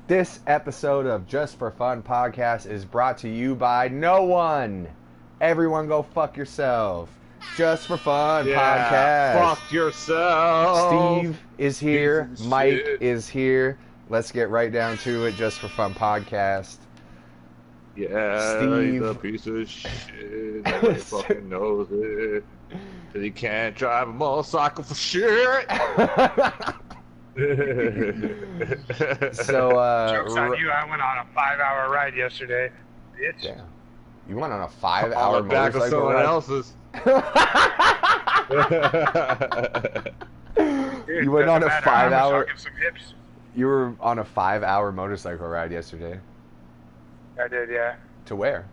This episode of Just for Fun podcast is brought to you by no one. Everyone go fuck yourself. Just for Fun podcast. Fuck yourself. Steve is here. Mike is here. Let's get right down to it. Just for Fun podcast. Yeah, Steve. he's a piece of shit. Nobody fucking knows it. Cause he can't drive a motorcycle for shit. So, Joke's on you, I went on a 5-hour ride yesterday, bitch. Damn. You went on a 5-hour On the back of motorcycle someone ride? else's. Dude, You went on a doesn't matter, I was 5-hour... talking some hips. You were on a 5-hour motorcycle ride yesterday. I did, yeah. To where?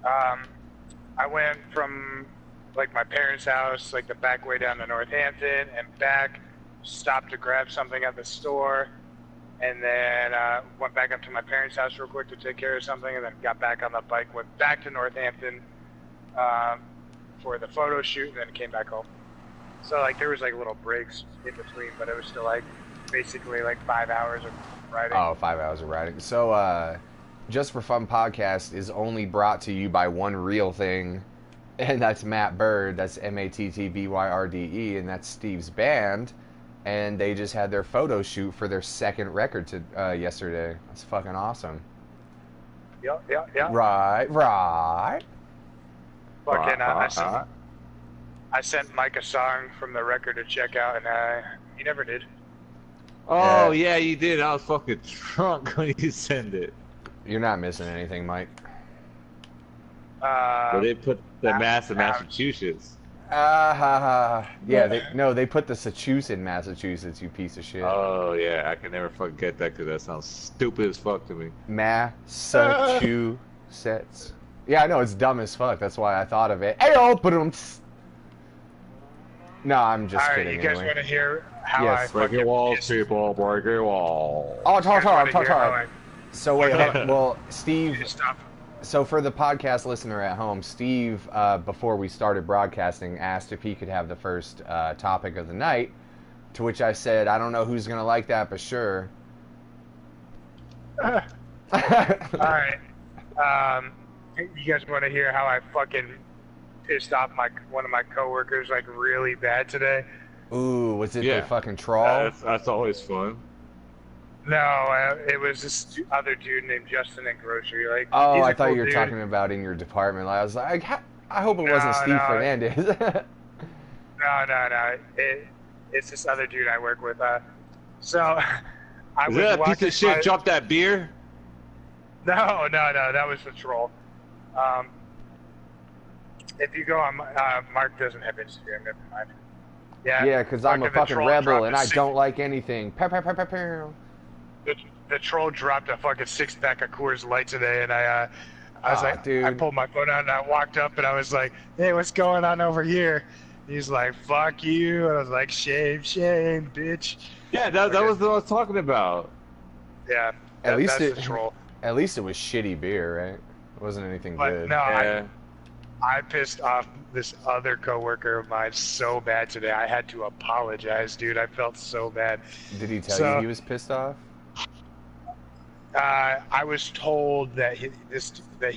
I went from, like, my parents' house, like, the back way down to Northampton, and back, stopped to grab something at the store, and then went back up to my parents' house real quick to take care of something, and then got back on the bike, went back to Northampton for the photo shoot, and then came back home. So, like, there was, like, little breaks in between, but it was still, like, basically, like, 5 hours of riding. Oh, 5 hours of riding. So, Just for Fun podcast is only brought to you by one real thing, and that's Matt Bird. That's MATTBYRDE, and that's Steve's band. And they just had their photo shoot for their second record yesterday. That's fucking awesome. Yeah. Right. Fucking, I sent Mike a song from the record to check out, and he never did. Oh, yeah, you did. I was fucking drunk when you sent it. You're not missing anything, Mike. But they put the mass in Massachusetts. Yeah, they put the Sachus in Massachusetts, you piece of shit. Oh, yeah, I can never forget that because that sounds stupid as fuck to me. Massachusetts. Yeah, I know, it's dumb as fuck. That's why I thought of it. Ayo, but no, I'm just All right, kidding. you guys Anyway. want to hear how Yes. I Break fucking your walls, pissed- people. Break your walls. Oh, you guys wanna hear how talk. So wait, well, Steve. pissed off? So for the podcast listener at home, Steve, before we started broadcasting, asked if he could have the first topic of the night. To which I said, I don't know who's gonna like that, but sure. All right. You guys want to hear how I fucking pissed off one of my coworkers like really bad today? Ooh, was it Yeah. the fucking troll? That's always fun. No, it was this other dude named Justin in grocery. Like, Oh, he's a I thought cool you were dude. talking about in your department. I was like, I hope it No, wasn't Steve no. Fernandez. No. It's this other dude I work with. So I Is was that a walking piece of shit by- drop that beer? No, that was the troll. If you go on, Mark doesn't have Instagram. Never mind. Yeah, because I'm a the fucking troll rebel dropped and a I six- don't like anything. Pew. The troll dropped a fucking 6-pack of Coors Light today, and I was like, dude. I pulled my phone out and I walked up and I was like, hey, what's going on over here? He's like, fuck you. And I was like, shame, bitch. Yeah, that was what I was talking about. Yeah, At least that's it- the troll. At least it was shitty beer, right? It wasn't anything But good. no, Yeah. I pissed off this other coworker of mine so bad today. I had to apologize, dude. I felt so bad. Did he tell So- you he was pissed off? I was told that he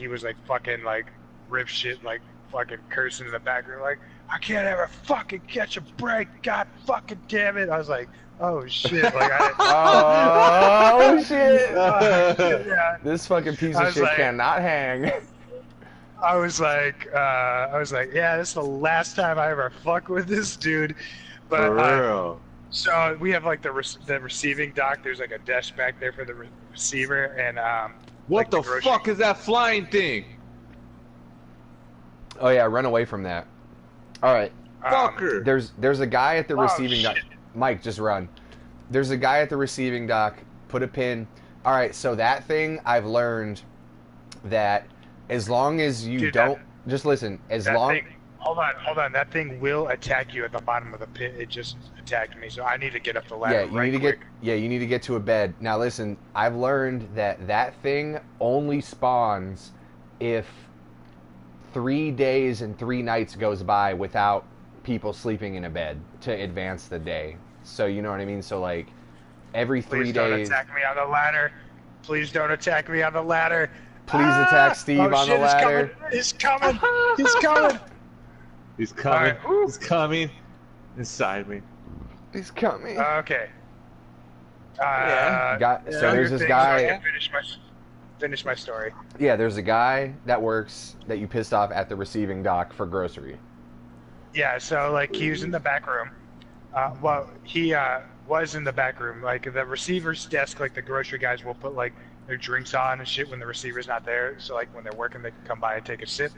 was like fucking like rip shit, like fucking cursing in the background, like I can't ever fucking catch a break. God fucking damn it! I was like, oh shit! Like Oh shit! yeah. This fucking piece I of was shit like- cannot hang. I was like, yeah, this is the last time I ever fuck with this dude. But For real. so we have like the receiving dock. There's like a desk back there for the receiver, and What like the grocery- fuck is that flying thing? Oh yeah, run away from that. All right, Fucker. there's a guy at the Oh, receiving dock. shit. Mike, just run. There's a guy at the receiving dock. Put a pin. All right, so that thing I've learned that as long as you Dude, don't just listen, as That long thing, hold on. That thing will attack you at the bottom of the pit. It just attacked me, so I need to get up the ladder. yeah, you right need to quick. you need to get to a bed. Now listen, I've learned that thing only spawns if 3 days and 3 nights goes by without people sleeping in a bed to advance the day. So you know what I mean? So like every 3 Please don't days. attack me on the ladder. Please don't attack me on the ladder. Please attack Steve on the ladder. He's coming. He's coming. He's coming. All right. He's coming inside me. He's coming. Okay. So there's this guy. Finish my story. Yeah, there's a guy that works that you pissed off at the receiving dock for grocery. Yeah, so like he was in the back room. He was in the back room. Like the receiver's desk, like the grocery guys will put like their drinks on and shit when the receiver's not there. So like when they're working, they can come by and take a sip.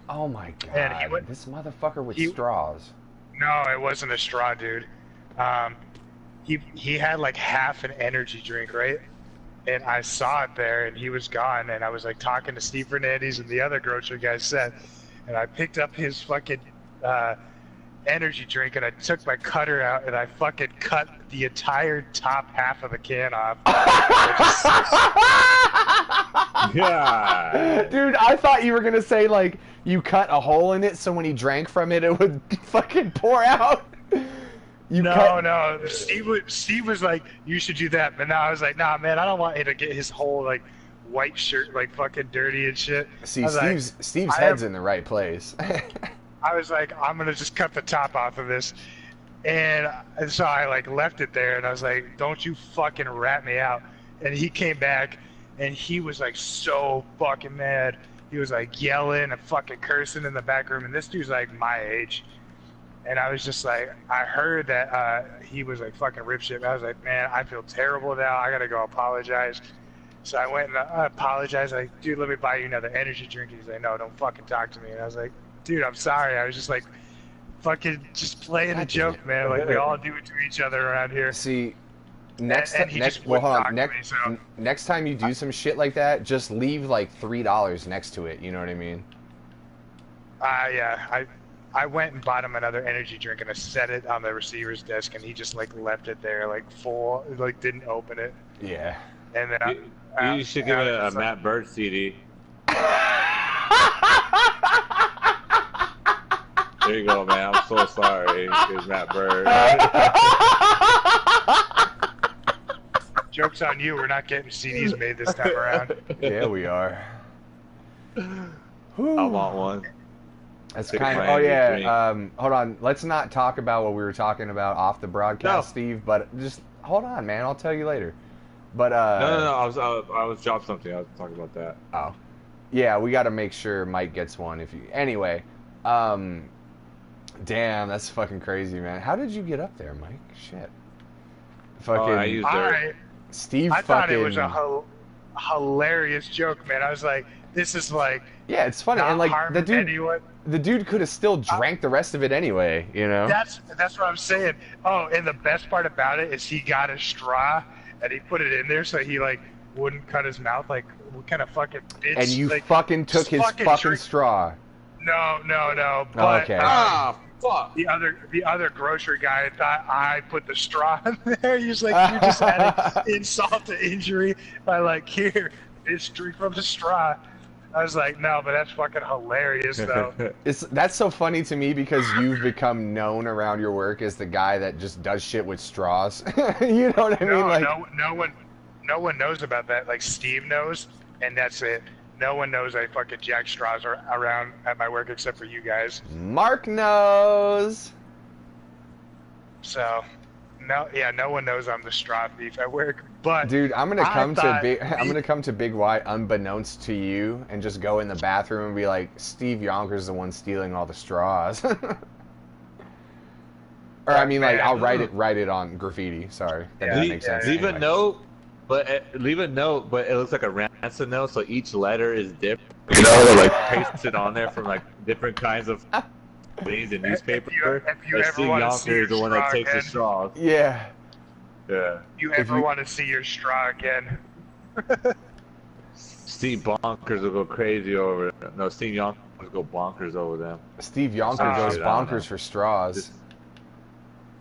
Oh my god! And this motherfucker with straws. No, it wasn't a straw, dude. He had like half an energy drink, right? And I saw it there, and he was gone. And I was like talking to Steve Fernandez and the other grocery guys said, and I picked up his fucking energy drink, and I took my cutter out, and I fucking cut the entire top half of the can off. Yeah. Dude, I thought you were gonna say like you cut a hole in it so when he drank from it, it would fucking pour out. No. Steve was like, you should do that, but now I was like, nah, man, I don't want him to get his whole like white shirt like fucking dirty and shit. See, Steve's head's in the right place. I was like, I'm gonna just cut the top off of this, and so I like left it there, and I was like, don't you fucking rat me out. And he came back, and he was like so fucking mad. He was like yelling and fucking cursing in the back room, and this dude's like my age. And I was just like, I heard that he was like fucking rip shit. I was like, man, I feel terrible now. I gotta go apologize. So I went and I apologized. Like, dude, let me buy you another energy drink. He's like, no, don't fucking talk to me. And I was like, dude, I'm sorry. I was just like, fucking just playing a joke, man. Like we all do it to each other around here. See, next time you do some shit like that, just leave like $3 next to it. You know what I mean? Yeah. I went and bought him another energy drink, and I set it on the receiver's desk, and he just like left it there, like full, like didn't open it. Yeah. And then you should give it a Matt Bird CD. There you go, man. I'm so sorry. It's Matt Bird. Joke's on you. We're not getting CDs made this time around. Yeah, we are. I want one. That's kind of. Oh yeah. Hold on. Let's not talk about what we were talking about off the broadcast, Steve. But just hold on, man. I'll tell you later. But no. I was dropped something. I was talking about that. Oh, yeah. We got to make sure Mike gets one. Anyway, damn, that's fucking crazy, man. How did you get up there, Mike? Shit. Fucking. I used it. Steve. I thought it was a hilarious joke, man. I was like, this is like. Yeah, it's funny, and like the dude could have still drank the rest of it anyway, you know. That's what I'm saying. Oh, and the best part about it is he got a straw and he put it in there so he like wouldn't cut his mouth. Like, what kind of fucking bitch? And you like, fucking took his fucking straw. No. But, oh, okay. Fuck. The other grocery guy thought I put the straw in there. He's like, you're just adding insult to injury by like, here, bitch, drink from the straw. I was like, no, but that's fucking hilarious, though. That's so funny to me because you've become known around your work as the guy that just does shit with straws. You know what I mean? Like, no one knows about that. Like, Steve knows, and that's it. No one knows I fucking jack straws around at my work except for you guys. Mark knows. So, no one knows I'm the straw thief at work. But dude, I'm gonna come to Big Y unbeknownst to you and just go in the bathroom and be like, Steve Yonkers the one stealing all the straws. Or I mean, like, I'll write it on graffiti. Sorry, that makes sense. Leave a note, but it looks like a ransom note, so each letter is different. You know, like paste it on there from like different kinds of things in newspaper. If you ever want to see your the one that takes the straws. Yeah. Yeah. You ever want to see your straw again? Steve Bonkers will go crazy over it. No, Steve Yonkers will go bonkers over them. Steve Yonkers goes bonkers for straws.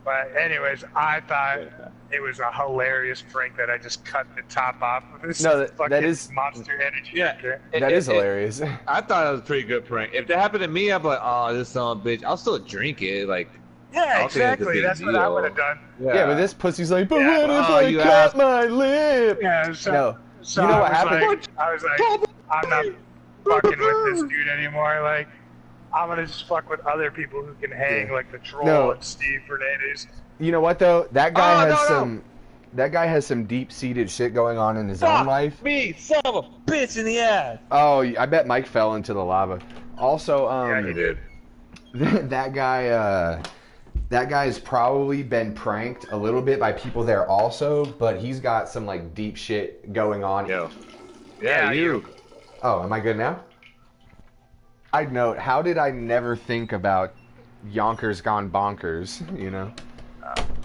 But anyways, I thought it was a hilarious prank that I just cut the top off of this fucking Monster Energy. Yeah, that is hilarious. I thought it was a pretty good prank. If that happened to me, I'd be like, oh, this son of a bitch. I'll still drink it. Like, Yeah, don't think it's a exactly. big That's what I deal. would have done. Yeah, but this pussy's like, but Yeah, what if oh, I you cut asked- my lip? Yeah, so, No. so You know I what was happened? Like, I was like, I'm not fucking with this dude anymore. Like, I'm gonna just fuck with other people who can hang, Yeah. like the troll No. and Steve Fernandez. You know what though? That guy Oh, has no. that guy has some deep-seated shit going on in his Fuck own life. me, son of a bitch in the ass. Oh, I bet Mike fell into the lava. Also, Yeah, he did. that guy's probably been pranked a little bit by people there also, but he's got some like deep shit going on. Yo. Yeah, you. Oh, am I good now? I'd note, how did I never think about Yonkers gone bonkers, you know?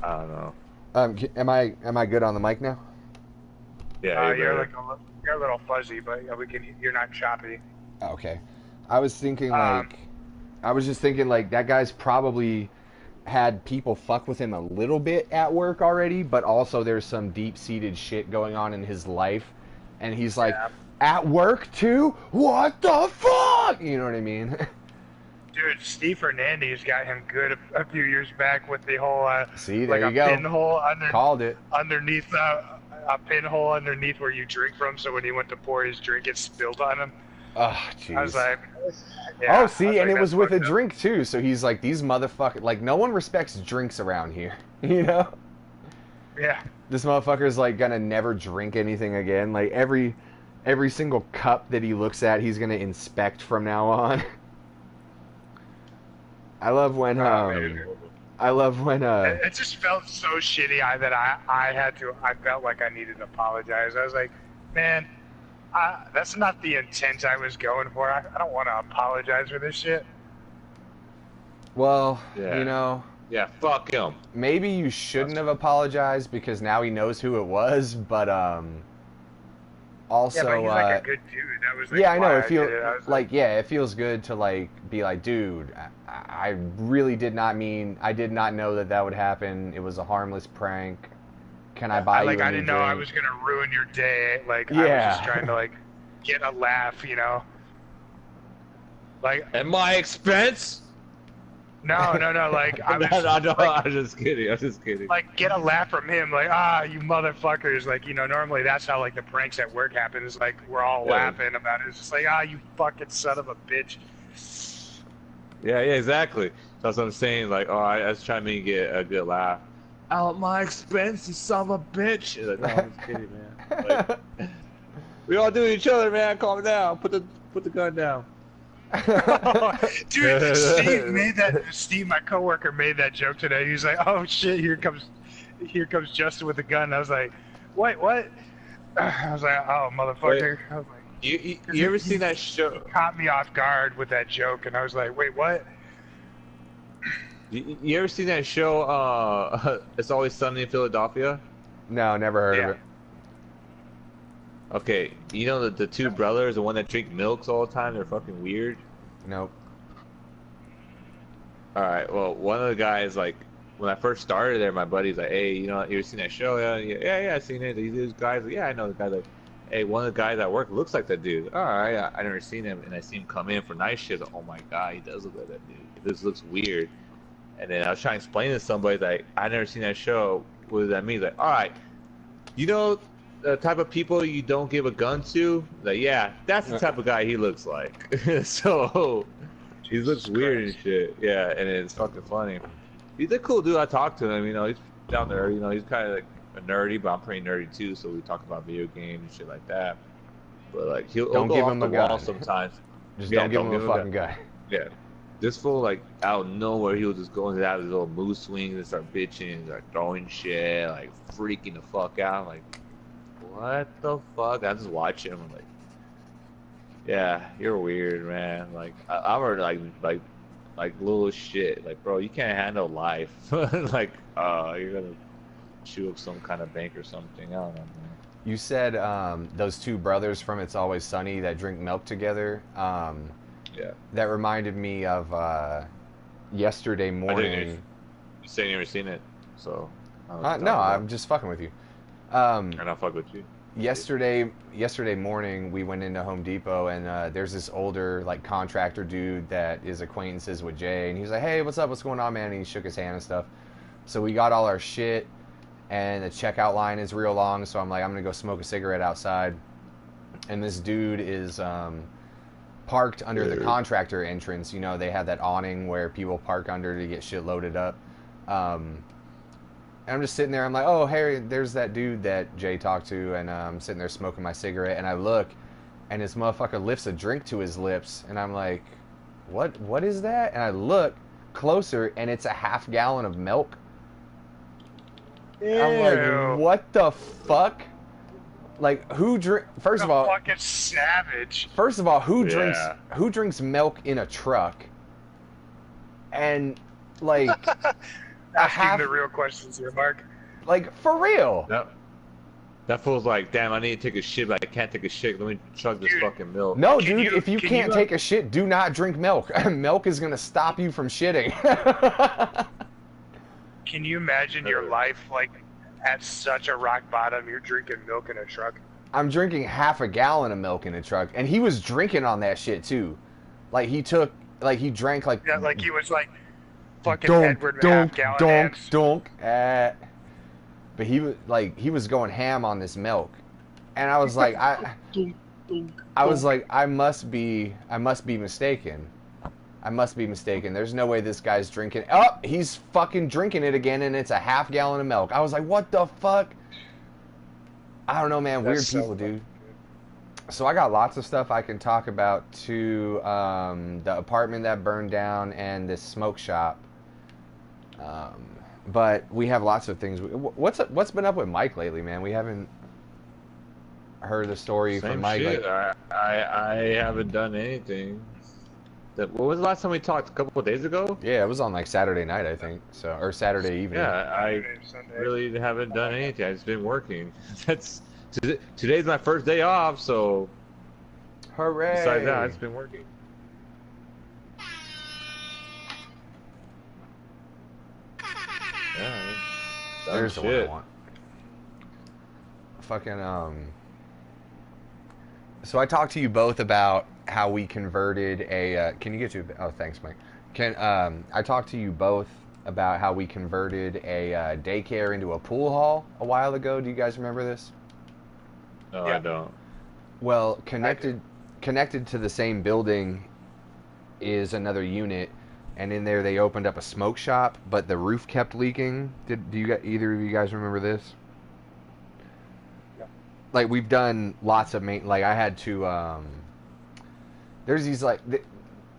I don't know. Am I good on the mic now? Yeah, You're like you're a little fuzzy, but yeah, you're not choppy. Okay. I was thinking Um, I was just thinking like that guy's probably had people fuck with him a little bit at work already, but also there's some deep-seated shit going on in his life, and he's like, Yeah. at work too? What the fuck? You know what I mean? Dude, Steve Fernandez got him good a few years back with the whole See, like there a you go. pinhole Called it. underneath a pinhole underneath where you drink from. So when he went to pour his drink, it spilled on him. Oh, jeez. I was like, yeah. Oh, see, and it was with a drink too. So he's like, these motherfuckers, like, no one respects drinks around here, you know? Yeah. This motherfucker's like gonna never drink anything again. Like every single cup that he looks at, he's gonna inspect from now on. I love when It just felt so shitty that I felt like I needed to apologize. I was like, man, that's not the intent I was going for. I don't want to apologize for this shit. well, Yeah. you know, Yeah, fuck him. maybe you shouldn't have apologized because now he knows who it was, but also Yeah, but he's like a good dude. That was like yeah, I know. why It feels did it. I was like yeah, it feels good to like be like, dude, I really did not mean. I did not know that would happen. It was a harmless prank. Can I buy you a I new didn't know I drink? was gonna ruin your day. Like I was Yeah. just trying to like get a laugh, you know. Like At my expense? no. Like I was No, like, I'm just kidding. like get a laugh from him. Like you motherfuckers. Like normally that's how like the pranks at work happen. Is like we're all Yeah. laughing about it. It's just like you fucking son of a bitch. Yeah, exactly. That's what I'm saying. Like, I was trying to make you get a good laugh. At my expense, you son of a bitch. Like, no, I'm just kidding, man. Like, we all do each other, man. Calm down. Put the gun down. Dude, Steve, my coworker, made that joke today. He's like, "Oh shit, here comes Justin with a gun." I was like, "What? What?" I was like, "Oh, motherfucker!" I was like, You ever seen that show? caught me off guard with that joke, and I was like, "Wait, what?" You ever seen that show? It's Always Sunny in Philadelphia. No, never heard of it. Okay, you know the two brothers, the one that drink milks all the time. They're fucking weird. Nope. All right. Well, one of the guys, like, when I first started there, my buddy's like, "Hey, you ever seen that show?" Yeah, I seen it. These guys, like, yeah, I know the guy. Like, hey, one of the guys at work looks like that dude. All right, I never seen him, and I see him come in for night shift. Like, oh my god, he does look like that dude. This looks weird. And then I was trying to explain to somebody like, I never seen that show. What does that mean? Like, all right, you know the type of people you don't give a gun to? Like, yeah, that's the type of guy he looks like. So he looks weird and shit. Yeah, and it's fucking funny. He's a cool dude. I talked to him. You know, he's down there. You know, he's kind of like a nerdy, but I'm pretty nerdy too. So we talk about video games and shit like that. But like, he'll Don't go give off him the a wall gun. sometimes. Just Yeah, don't give don't him give a him fucking guy. Yeah. This fool, like, out of nowhere, he was just going out of his little mood swings and start bitching, like, throwing shit, like, freaking the fuck out. Like, what the fuck? I just watch him, like, yeah, you're weird, man. Like, I'm like little shit. Like, bro, you can't handle life. Like, you're gonna chew up some kind of bank or something. I don't know, man. You said those two brothers from It's Always Sunny that drink milk together. Yeah. That reminded me of yesterday morning. You say you never seen it, so. No, I'm just fucking with you. I'm not fuck with you. yesterday morning we went into Home Depot and there's this older like contractor dude that is acquaintances with Jay, and he's like, hey, what's up, what's going on, man? And he shook his hand and stuff. So we got all our shit, and the checkout line is real long, so I'm like, I'm gonna go smoke a cigarette outside, and this dude is parked under the contractor entrance. You know, they have that awning where people park under to get shit loaded up. And I'm just sitting there. I'm like, oh, Harry, there's that dude that Jay talked to, and I'm sitting there smoking my cigarette, and I look, and this motherfucker lifts a drink to his lips, and I'm like, what is that? And I look closer, and it's a half gallon of milk. Ew. I'm like, what the fuck? Like, who drink? First of all, fucking savage. First of all, who drinks milk in a truck? And like. Asking the real questions here, Mark. Like, for real. That fool's like, damn, I need to take a shit, but I can't take a shit. Let me chug this fucking milk. No, dude, if you can't take a shit, do not drink milk. Milk is going to stop you from shitting. Can you imagine your life, like, at such a rock bottom, you're drinking milk in a truck? I'm drinking half a gallon of milk in a truck, and he was drinking on that shit, too. Like, he drank, like... Yeah, like he was, like... Fucking Edward half-gallon but he was going ham on this milk, and I was like, I must be mistaken. I must be mistaken. There's no way this guy's drinking. Oh, he's fucking drinking it again, and it's a half gallon of milk. I was like, what the fuck? I don't know, man. Weird people, dude. So I got lots of stuff I can talk about to the apartment that burned down and this smoke shop. But we have lots of things. What's been up with Mike lately, man? We haven't heard the story from Mike. Shit. I haven't done anything. What was the last time we talked? A couple of days ago? Yeah, it was on like Saturday night, I think. So, or Saturday evening. Yeah, I really haven't done anything. I've just been working. Today's my first day off, so. Hooray! Besides that, I've just been working. Yeah, there's the one I want. Fucking So I talked to you both about how we converted a. Can you get to? Oh, thanks, Mike. I talked to you both about how we converted a daycare into a pool hall a while ago. Do you guys remember this? No, yeah. I don't. Well, connected to the same building is another unit. And in there, they opened up a smoke shop, but the roof kept leaking. Do either of you guys remember this? Yeah. Like, we've done lots of like, I had to, there's these, like,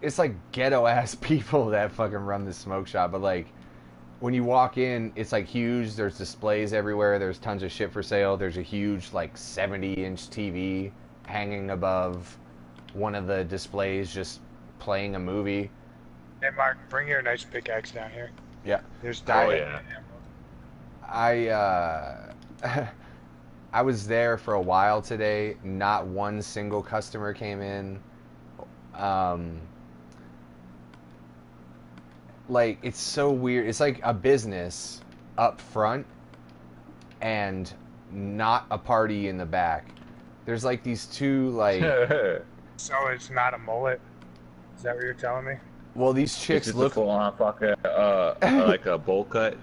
it's like ghetto-ass people that fucking run this smoke shop, but, like, when you walk in, it's, like, huge. There's displays everywhere. There's tons of shit for sale. There's a huge, like, 70-inch TV hanging above one of the displays just playing a movie. Hey, Mark, bring your nice pickaxe down here. Yeah. There's yeah. I was there for a while today. Not one single customer came in. Like, it's so weird. It's like a business up front and not a party in the back. There's like these two, like... So it's not a mullet? Is that what you're telling me? Well, these chicks look full-on fucking like a bowl cut.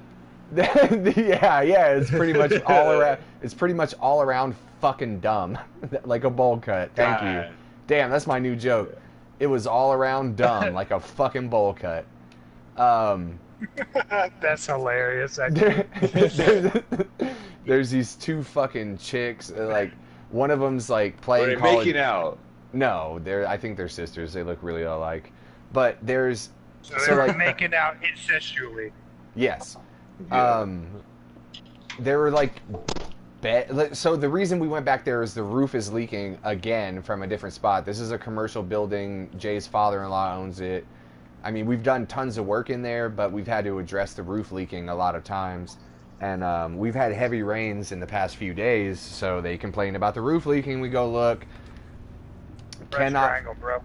yeah, it's pretty much all around. It's pretty much all around fucking dumb, like a bowl cut. Thank you. Damn, that's my new joke. It was all around dumb, like a fucking bowl cut. That's hilarious. There's these two fucking chicks. Like, one of them's like playing. Are they making out? No, I think they're sisters. They look really alike. But there's so they're like, making out incestually. Yes. Yeah. There were like so the reason we went back there is the roof is leaking again from a different spot. This is a commercial building. Jay's father-in-law owns it. I mean, we've done tons of work in there, but we've had to address the roof leaking a lot of times. And we've had heavy rains in the past few days, so they complained about the roof leaking. We go look. Triangle, bro.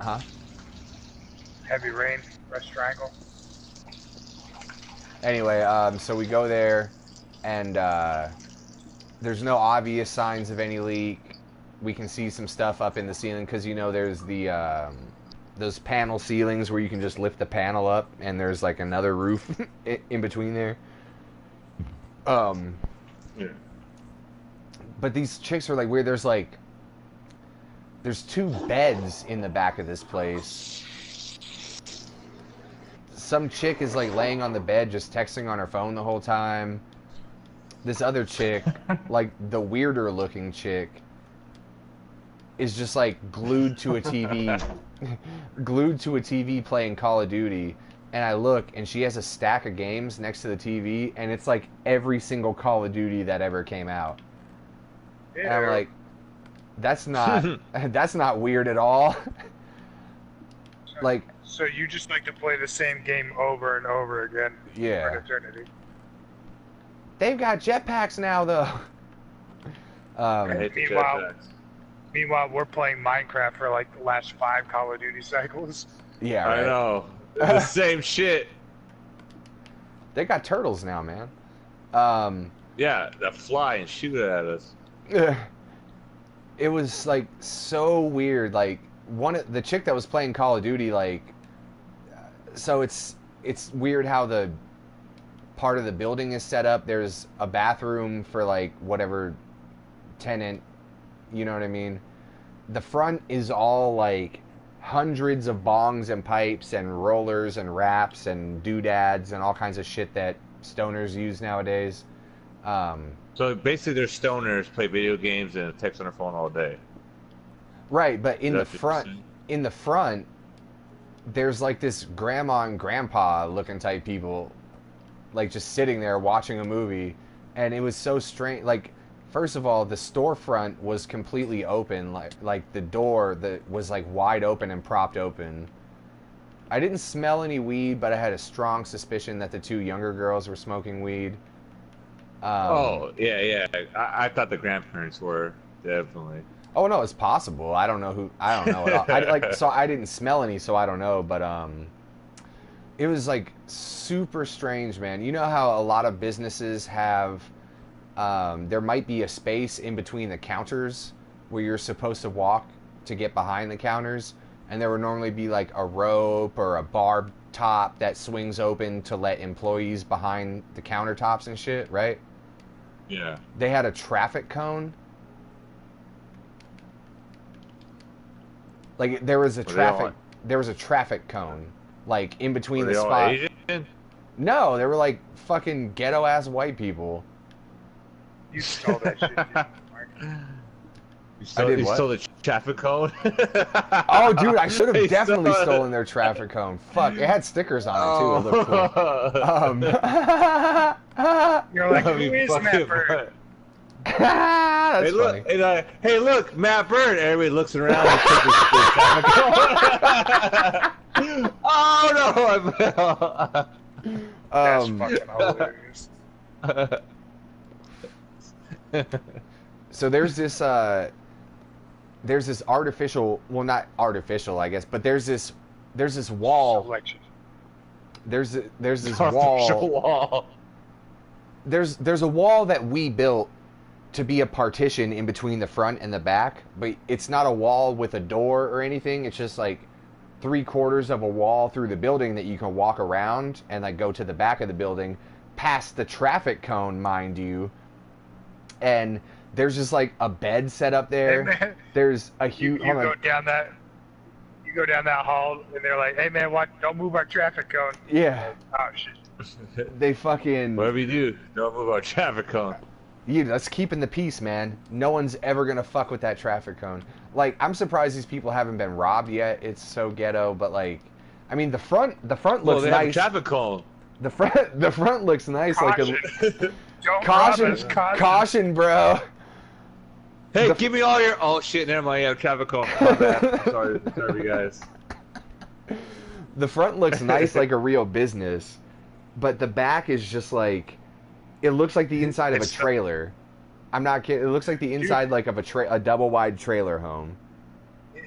Huh? Heavy rain, press triangle. Anyway, so we go there, and There's no obvious signs of any leak. We can see some stuff up in the ceiling because there's the those panel ceilings where you can just lift the panel up, and there's like another roof in between there. Yeah. But these chicks are like weird. There's 2 beds in the back of this place. Some chick is like laying on the bed just texting on her phone the whole time. This other chick, like the weirder looking chick, is just like glued to a TV playing Call of Duty. And I look, and she has a stack of games next to the TV, and it's like every single Call of Duty that ever came out. Yeah. And I'm like, that's not weird at all. Like, so you just like to play the same game over and over again Yeah. for an eternity. they've got jetpacks now, though. I hate the Meanwhile- jetpacks. Meanwhile, we're playing Minecraft for like the last 5 Call of Duty cycles. Yeah, I right. know. It's the same shit. They got turtles now, man. Yeah, that fly and shoot it at us. It was like so weird. Like the chick that was playing Call of Duty, like, so it's weird how the part of the building is set up. There's a bathroom for like whatever tenant, you know what I mean? The front is all like hundreds of bongs and pipes and rollers and wraps and doodads and all kinds of shit that stoners use nowadays. So basically, they're stoners, play video games, and text on their phone all day. Right, but in the That's what you're front, there's like this grandma and grandpa looking type people, like just sitting there watching a movie, and it was so strange. Like, first of all, the storefront was completely open, like the door that was like wide open and propped open. I didn't smell any weed, but I had a strong suspicion that the 2 younger girls were smoking weed. Oh, yeah. I thought the grandparents were, definitely. Oh no, it's possible. I don't know at all. So I didn't smell any, so I don't know. But it was like super strange, man. You know how a lot of businesses have, there might be a space in between the counters where you're supposed to walk to get behind the counters, and there would normally be like a rope or a barb top that swings open to let employees behind the countertops and shit, right? Yeah. They had a traffic cone. Like there was a traffic cone, like in between Were the they all spot. Asian? No, they were like fucking ghetto ass white people. You stole that shit, dude, Mark. You stole the traffic cone? Oh, dude, I should They have definitely stole it. stolen their traffic cone. Fuck, it had stickers on it too. It looked cool. You're like, That'd who be is fucking Matt Bird? fun. That's Hey look, funny. and, hey look, Matt Bird. Everybody looks around and takes the traffic cone. Oh no! I fell. That's fucking hilarious. So there's this artificial, well, not artificial, I guess, but there's this wall. Selection. There's this Artificial wall. wall. There's a wall that we built to be a partition in between the front and the back, but it's not a wall with a door or anything. It's just like 3/4 of a wall through the building that you can walk around and like go to the back of the building, past the traffic cone, mind you. And there's just like a bed set up there. Hey, man, There's a you huge. go down that. You go down that hall, and they're like, "Hey, man, don't move our traffic cone." Yeah, Oh shit. they fucking. Whatever you do, don't move our traffic cone. Yeah, that's keeping the peace, man. No one's ever gonna fuck with that traffic cone. Like, I'm surprised these people haven't been robbed yet. It's so ghetto, but like, I mean, the front Well, looks they have a nice. traffic cone. The front looks nice. Caution. Like Don't caution, rob us, caution. caution, bro. Hey, give me all your. Oh shit! Never mind. Yeah, traffic cone. My bad. Sorry, guys. The front looks nice, like a real business, but the back is just like, it looks like the inside of a It's- trailer. I'm not kidding. It looks like the inside like of a double wide trailer home.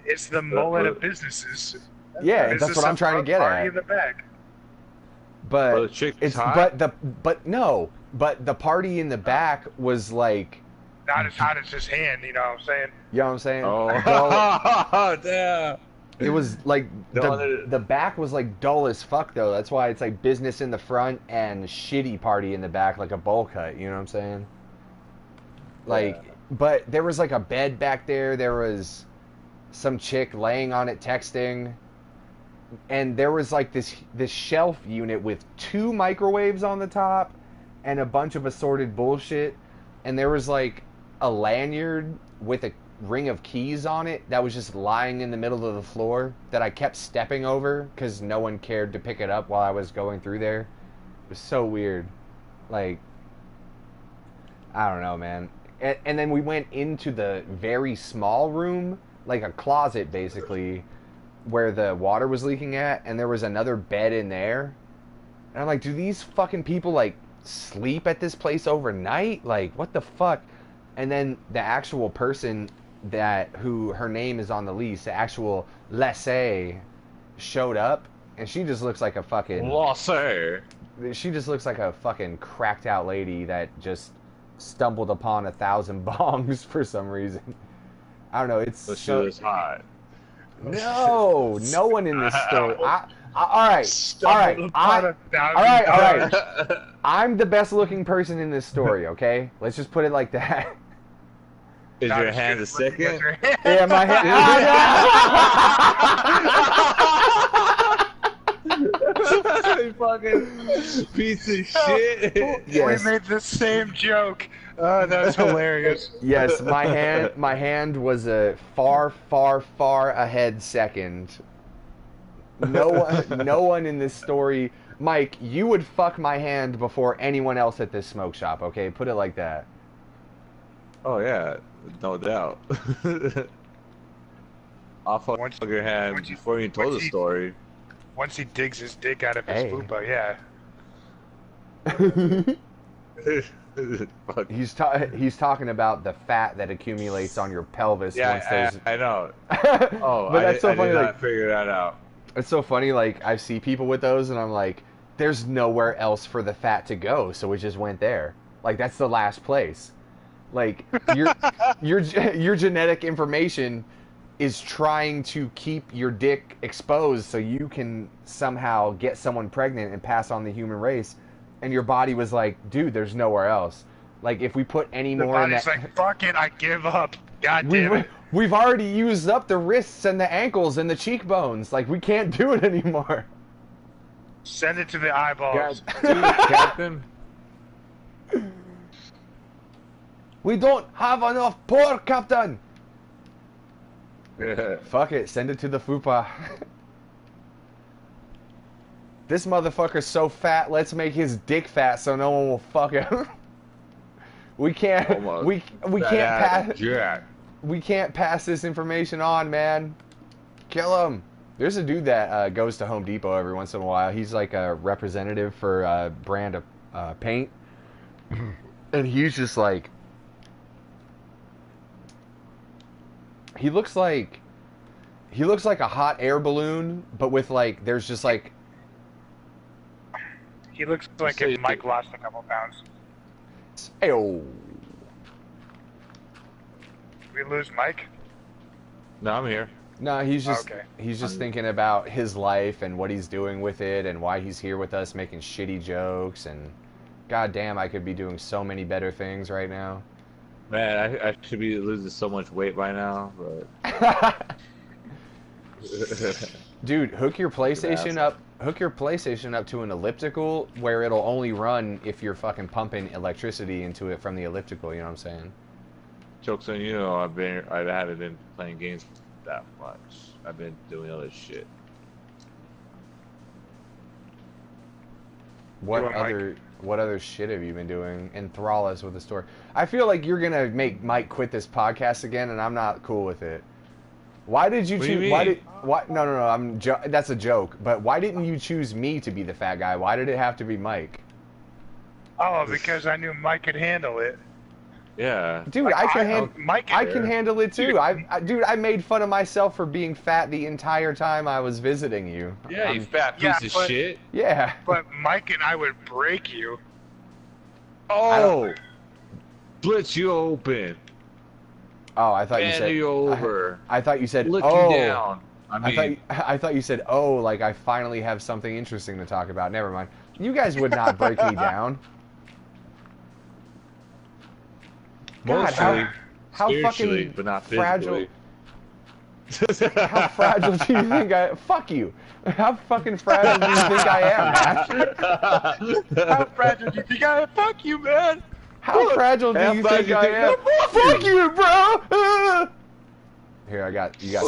It's the mullet of businesses. Yeah, Business that's what I'm up trying to front, get party at. in the back. But Well, the chick it's hot? but the party in the back was like not as hot as his hand. You know what I'm saying? You know what I'm saying? Oh, damn. It was like No, the back was like dull as fuck though. That's why it's like business in the front and shitty party in the back, like a bowl cut. You know what I'm saying? Like, Yeah. but there was like a bed back there. There was some chick laying on it texting, and there was like this shelf unit with 2 microwaves on the top and a bunch of assorted bullshit, and there was like a lanyard with a ring of keys on it that was just lying in the middle of the floor that I kept stepping over because no one cared to pick it up while I was going through there. It was so weird. Like, I don't know, man. And then we went into the very small room, like a closet basically, where the water was leaking at, and there was another bed in there. And I'm like, do these fucking people like sleep at this place overnight? Like, what the fuck? And then the actual person who her name is on the lease, the actual lessee, showed up, and she just looks like a fucking she just looks like a fucking cracked out lady that just stumbled upon 1,000 bongs for some reason. I don't know. It's So she was hot. no one in this story. All right. I'm the best looking person in this story. Okay, let's just put it like that. Is your hand a second? Yeah, my hand. Fucking piece of shit. Yes. We made the same joke. Oh, that's hilarious. Yes, my hand was a far ahead second. No one in this story. Mike, you would fuck my hand before anyone else at this smoke shop, okay? Put it like that. Oh yeah, no doubt. I'll fuck your hand once you- before you told the once you- story. Once he digs his dick out of his Hey. fupa, yeah. Fuck. He's talking about the fat that accumulates on your pelvis once Yeah, there's. I know. Oh, but that's so I funny. did Like, not figure that out. it's so funny. Like, I see people with those, and I'm like, there's nowhere else for the fat to go, so it just went there. Like, that's the last place. Like, your genetic information is trying to keep your dick exposed so you can somehow get someone pregnant and pass on the human race. And your body was like, dude, there's nowhere else. Like, if we put any The more in body's that, like, fuck it, I give up. God damn it. we've already used up the wrists and the ankles and the cheekbones. Like, we can't do it anymore. Send it to the eyeballs. Captain. We don't have enough pork, Captain. Yeah. Fuck it, send it to the fupa. This motherfucker's so fat, let's make his dick fat so no one will fuck him. We can't Almost. we can't pass Jack. we can't pass this information on, man. Kill him. There's a dude that goes to Home Depot every once in a while. He's like a representative for a brand of paint. And he's just like, he looks like a hot air balloon, but with like, there's just like, He looks like if Mike lost a couple pounds. ayo. We lose Mike? No, I'm here. No, he's just Okay. he's just thinking about his life and what he's doing with it and why he's here with us making shitty jokes, and god damn, I could be doing so many better things right now. Man, I should be losing so much weight by now, but Dude, hook your PlayStation up to an elliptical where it'll only run if you're fucking pumping electricity into it from the elliptical, you know what I'm saying? jokes on you. I haven't been playing games that much. I've been doing other shit. What Mike? other shit have you been doing? Enthrall us with the story. I feel like you're gonna make Mike quit this podcast again, and I'm not cool with it. Why did you What do you choose? Why mean? did? Why? No. That's a joke. But why didn't you choose me to be the fat guy? Why did it have to be Mike? Oh, because I knew Mike could handle it. Yeah. Dude, Like, I can Mike I can handle it too. Dude, I made fun of myself for being fat the entire time I was visiting you. Yeah, you fat Yeah, piece of but- shit. Yeah. But Mike and I would break you. Oh, split you open, Oh, I thought you bend said. you over, I thought you said. lick Oh. you down. I thought you said, oh, like I finally have something interesting to talk about. Never mind. You guys would not break me down. God, mostly how spiritually, fucking but not fragile. physically. How fragile do you think I? Fuck you. How fucking fragile do you think I am, man? How fragile do you think I am? Fuck you, man. How fragile do How you fragile think I you am? think- Fuck you, bro. Here, you got this.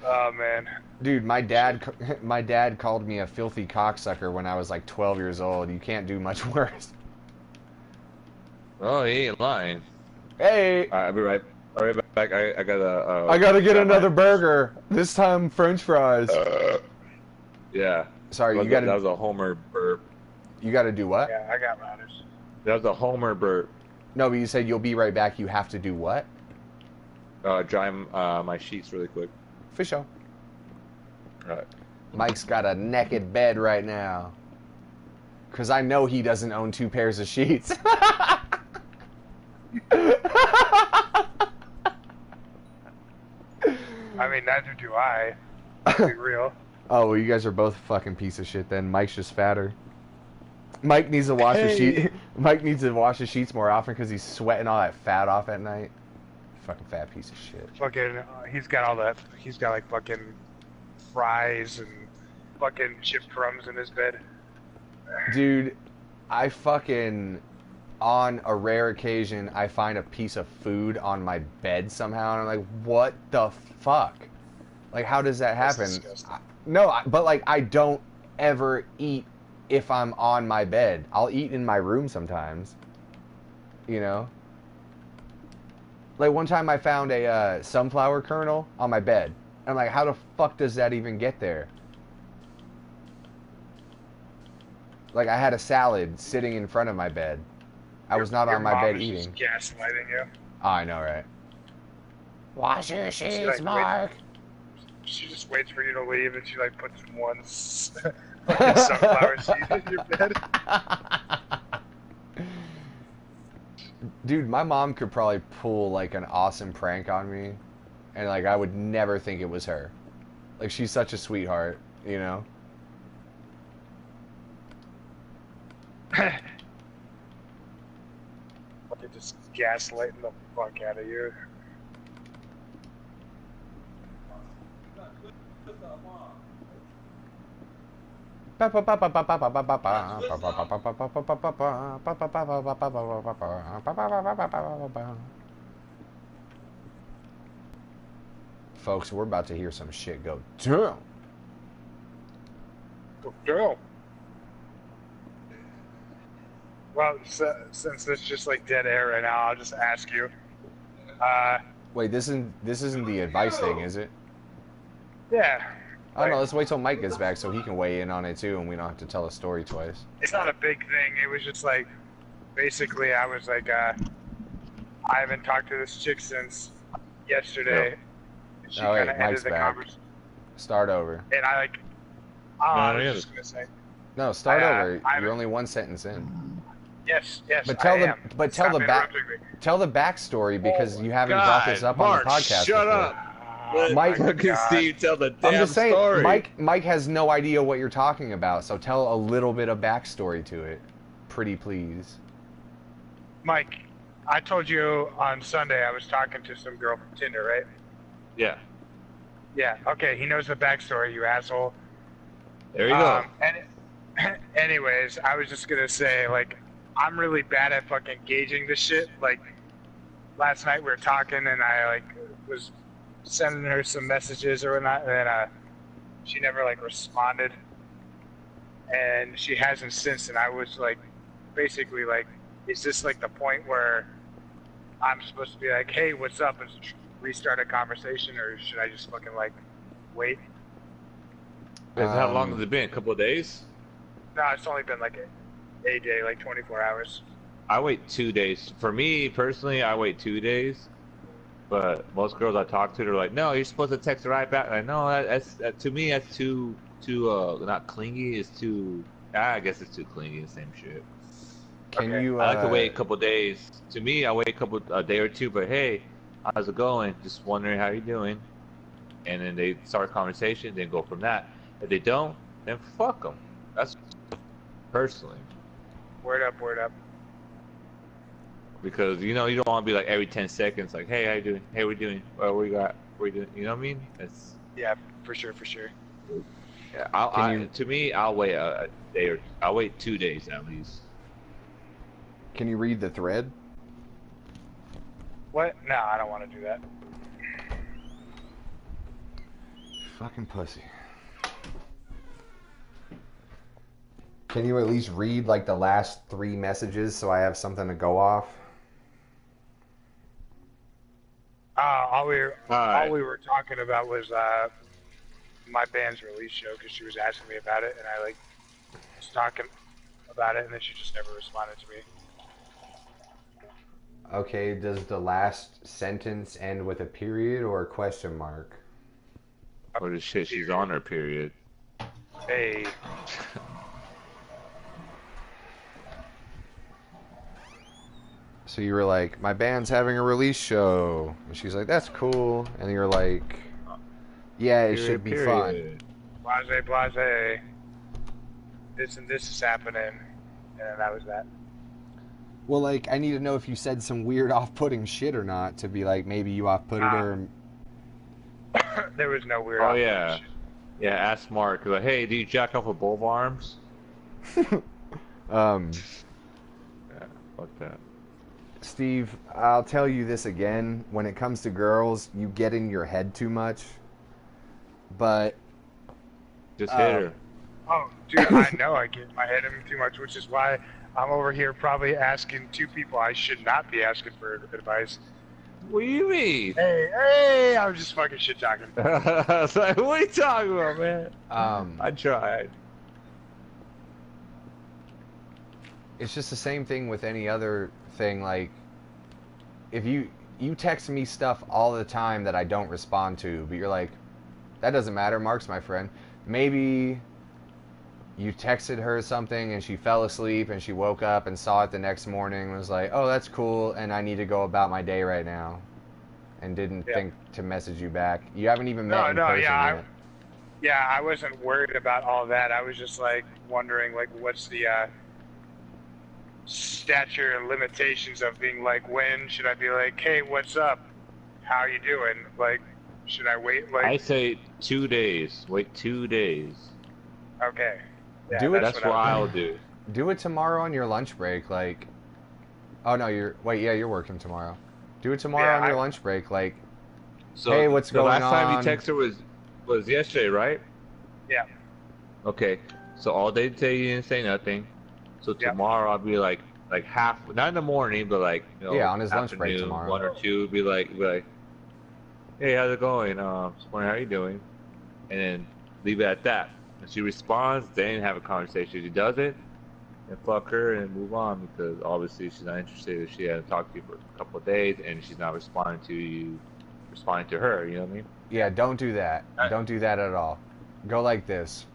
Oh man. Dude, my dad called me a filthy cocksucker when I was like 12 years old. You can't do much worse. Oh, he ain't lying. Hey, All right, I'll be right back. I gotta. I gotta get grab another my- burger. This time, French fries. Yeah. Sorry, you That gotta was a Homer burp. do what? Yeah, I got ladders. That was a Homer burp. No, but you said you'll be right back. You have to do what? Dry my sheets really quick. For sure. All right. Mike's got a naked bed right now. Cause I know he doesn't own 2 pairs of sheets. I mean, neither do I. To be real. Oh, well, you guys are both fucking piece of shit then. Mike's just fatter. Mike needs to wash his sheet. Mike needs to wash his sheets more often because he's sweating all that fat off at night. Fucking fat piece of shit. Fucking, he's got all that. He's got like fucking fries and fucking chip crumbs in his bed. Dude, I fucking, on a rare occasion, I find a piece of food on my bed somehow, and I'm like, what the fuck? Like, how does that happen? That's disgusting. But like, I don't ever eat if I'm on my bed. I'll eat in my room sometimes. You know? Like, one time I found a sunflower kernel on my bed. I'm like, how the fuck does that even get there? Like, I had a salad sitting in front of my bed. I was not Your on my mom bed is eating. just gaslighting you. Oh, I know, right? Wash your sheets, like, Mark. She just waits for you to leave, and she like puts one fucking sunflower seed in your bed. Dude, my mom could probably pull like an awesome prank on me, and like I would never think it was her. Like, she's such a sweetheart, you know? Fucking just gaslighting the fuck out of you. Folks, we're about to hear some shit go down. Girl. Well, since it's just like dead air right now, I'll just ask you. Wait, this isn't the advice thing, is it? Yeah. I don't know, let's wait till Mike gets back so he can weigh in on it too, and we don't have to tell a story twice. It's not a big thing. It was just like, basically, I was like, I haven't talked to this chick since yesterday. She Oh, wait, kind of ended Mike's the back. conversation, Start over. and I like. I was yeah. just gonna say. No, start over. I- You're only one sentence in. Yes. But tell I the- am. but tell Stop the back- interrupting me. Tell the backstory because Oh, you haven't brought this up Mark, on the podcast shut before. up. Oh, Mike- my Fucking God. Steve, tell the damn I'm just saying, story. Mike has no idea what you're talking about, so tell a little bit of backstory to it. Pretty please. Mike, I told you on Sunday I was talking to some girl from Tinder, right? Yeah, Yeah. Okay. He knows the backstory, you asshole. there you go. Anyways, I was just gonna say, like, I'm really bad at fucking gauging this shit. Like, last night we were talking, and I like was sending her some messages or whatnot, and then she never like responded, and she hasn't since. And I was like, basically like, is this like the point where I'm supposed to be like, hey, what's up, and restart a conversation, or should I just fucking like wait? How long has it been? A couple of days? No, it's only been like a day, like 24 hours. I wait 2 days. For me personally, I wait 2 days. But most girls I talk to, they're like, "No, you're supposed to text right back." I know to me that's too not clingy. It's too I guess it's too clingy, the same shit. Can Okay. you? I like to wait a couple days. To me, I wait a day or two. But hey, how's it going? Just wondering how you're doing. And then they start a conversation. Then go from that. If they don't, then fuck them. That's personally Word up, word up. because you know you don't want to be like every 10 seconds like, hey, how you doing? Hey, we doing? What we got? What we doing? You know what I mean? It's Yeah, for sure, for sure. yeah. Can you- To me, I'll wait a day or I'll wait 2 days at least. Can you read the thread? What? No, I don't want to do that. Fucking pussy. Can you at least read like the last 3 messages so I have something to go off? All Alright. we were talking about was my band's release show because she was asking me about it, and I like was talking about it, and then she just never responded to me. Okay, does the last sentence end with a period or a question mark? Or the shit, she's on her period. Hey, So you were like, my band's having a release show. And she's like, that's cool. And you're like, yeah, it should be fun. blase, blase. This and this is happening, and then that was that. Well, like, I need to know if you said some weird off-putting shit or not to be like, maybe you off-putted her. There was no weird. Oh option. yeah, yeah. Ask Mark. Like, hey, do you jack off with both arms? Um, Yeah, fuck that. Steve, I'll tell you this again. When it comes to girls, you get in your head too much. But Just hit her. Oh, dude, I know I get my head in too much, which is why I'm over here probably asking 2 people I should not be asking for advice. What do you mean? Hey, I'm just fucking shit talking. I was like, what are you talking about, man? I tried. it's just the same thing with any other thing. Like, if you text me stuff all the time that I don't respond to, but you're like, that doesn't matter, Mark's my friend. Maybe you texted her something and she fell asleep and she woke up and saw it the next morning and was like, oh, that's cool, and I need to go about my day right now, and didn't think to message you back. You haven't even met in person yet. Yeah, I wasn't worried about all that. I was just like wondering, like, what's the stature and limitations of being like, when should I be like, hey, what's up? How you doing? Like, should I wait? Like, I say 2 days. Wait 2 days. okay. Yeah, Do it. That's what I'll do. Do it tomorrow on your lunch break, like. Oh no, you're working tomorrow. Do it tomorrow on your lunch break, like. So Hey, what's the going last time on? you texted was yesterday, right? Yeah. Okay. So all day today you didn't say nothing. So Yeah. tomorrow I'll be like half, not in the morning, but like, you know, Yeah, on his lunch break afternoon, tomorrow. 1 or 2, be like, hey, how's it going? Just wondering how you doing, and then leave it at that. If she responds, then have a conversation. If she doesn't, then fuck her and move on, because obviously she's not interested if she hasn't talked to you for a couple of days and she's not responding to you, responding to her. You know what I mean? Yeah, don't do that. Don't do that at all. Go like this.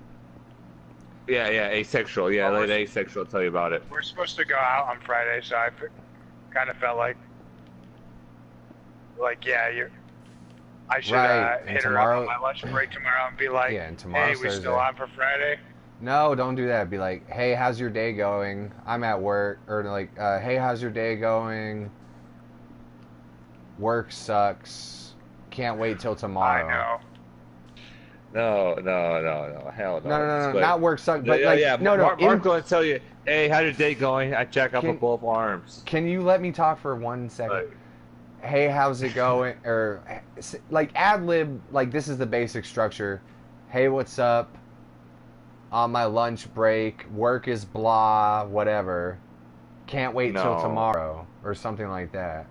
Yeah, asexual. Yeah, let asexual tell you about it. We're supposed to go out on Friday, so I kind of felt like yeah, I should Right, and hit her tomorrow- up on my lunch break tomorrow and be like, Yeah, and tomorrow's hey, we still Thursday. on for Friday? No, don't do that. Be like, hey, how's your day going? I'm at work. Or like, hey, how's your day going? Work sucks. Can't wait till tomorrow. I know. No, hell no. No, But- not work sucks. But like, no. Mark's going to tell you, hey, how's your day going? I jack up with both arms. Can you let me talk for 1 second? Like, Hey, how's it going? Or like ad lib, like this is the basic structure. Hey, what's up? On my lunch break, work is blah, whatever. Can't wait till No. tomorrow, or something like that.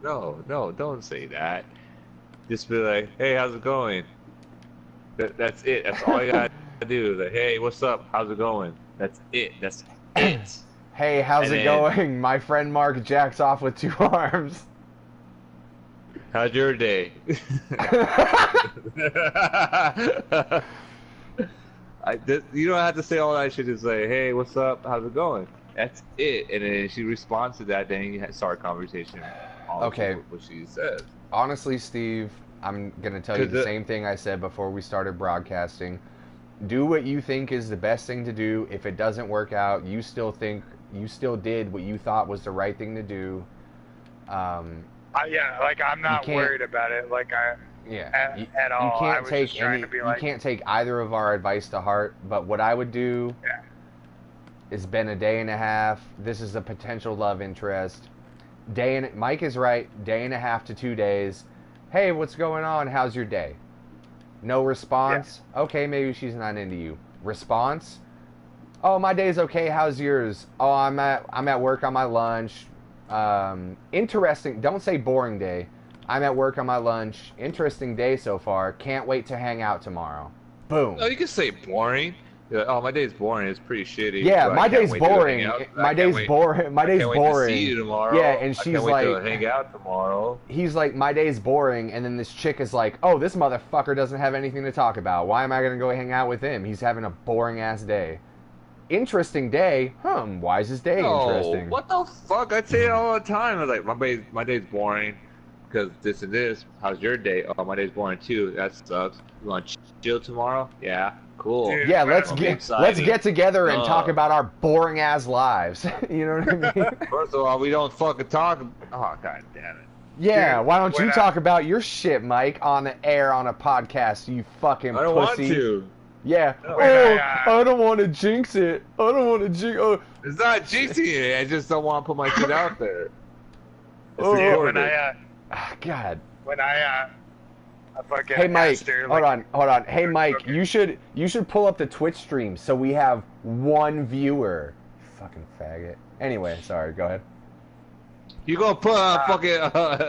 no, don't say that. Just be like, hey, how's it going? That's it. That's all you gotta do. Like, hey, what's up? How's it going? That's it. That's it. Hey, how's And it then- going? My friend Mark jacks off with 2 arms. How's your day? You don't have to say all that shit. Just say, hey, what's up? How's it going? That's it. And then she responds to that. Then you start a conversation. Okay. What she says. Honestly, Steve, I'm gonna tell you the same thing I said before we started broadcasting. Do what you think is the best thing to do. If it doesn't work out, you still did what you thought was the right thing to do. Yeah, like I'm not worried about it. Like at all. You can't take you can't take either of our advice to heart. But what I would do is been a day and a half. This is a potential love interest. Mike is right. Day and a half to 2 days. Hey, what's going on? How's your day? No response. Yeah. Okay, maybe she's not into you. Response. Oh, my day's okay. How's yours? Oh, I'm at work on my lunch. Interesting. Don't say boring day. I'm at work on my lunch. Interesting day so far. Can't wait to hang out tomorrow. Boom. Oh, you can say boring. Like, oh, my day's boring. It's pretty shitty. Yeah, my day's boring. My day's boring. My day's boring. To see you tomorrow. Yeah, and she's like, to hang out tomorrow. He's like, my day's boring, and then this chick is like, oh, this motherfucker doesn't have anything to talk about. Why am I gonna go hang out with him? He's having a boring ass day. Interesting day. Why is his day interesting? What the fuck? I say it all the time. I was like, my day's boring because this and this. How's your day? Oh, my day's boring too. That sucks. You want to chill tomorrow? Yeah. Cool. Dude, yeah, let's get together and talk about our boring ass lives. You know what I mean? First of all, we don't fucking talk. Oh, god damn it. Yeah, dude, why don't you talk about your shit, Mike, on the air on a podcast? You fucking pussy. I don't want to. Yeah. No, I don't want to jinx it. I don't want to jinx. It's not jinxing it. I just don't want to put my shit out there. God. When I fucking hey Mike, her, hold on. Hey Mike, okay. you should pull up the Twitch stream so we have one viewer. Fucking faggot. Anyway, sorry. Go ahead. You gonna put on fucking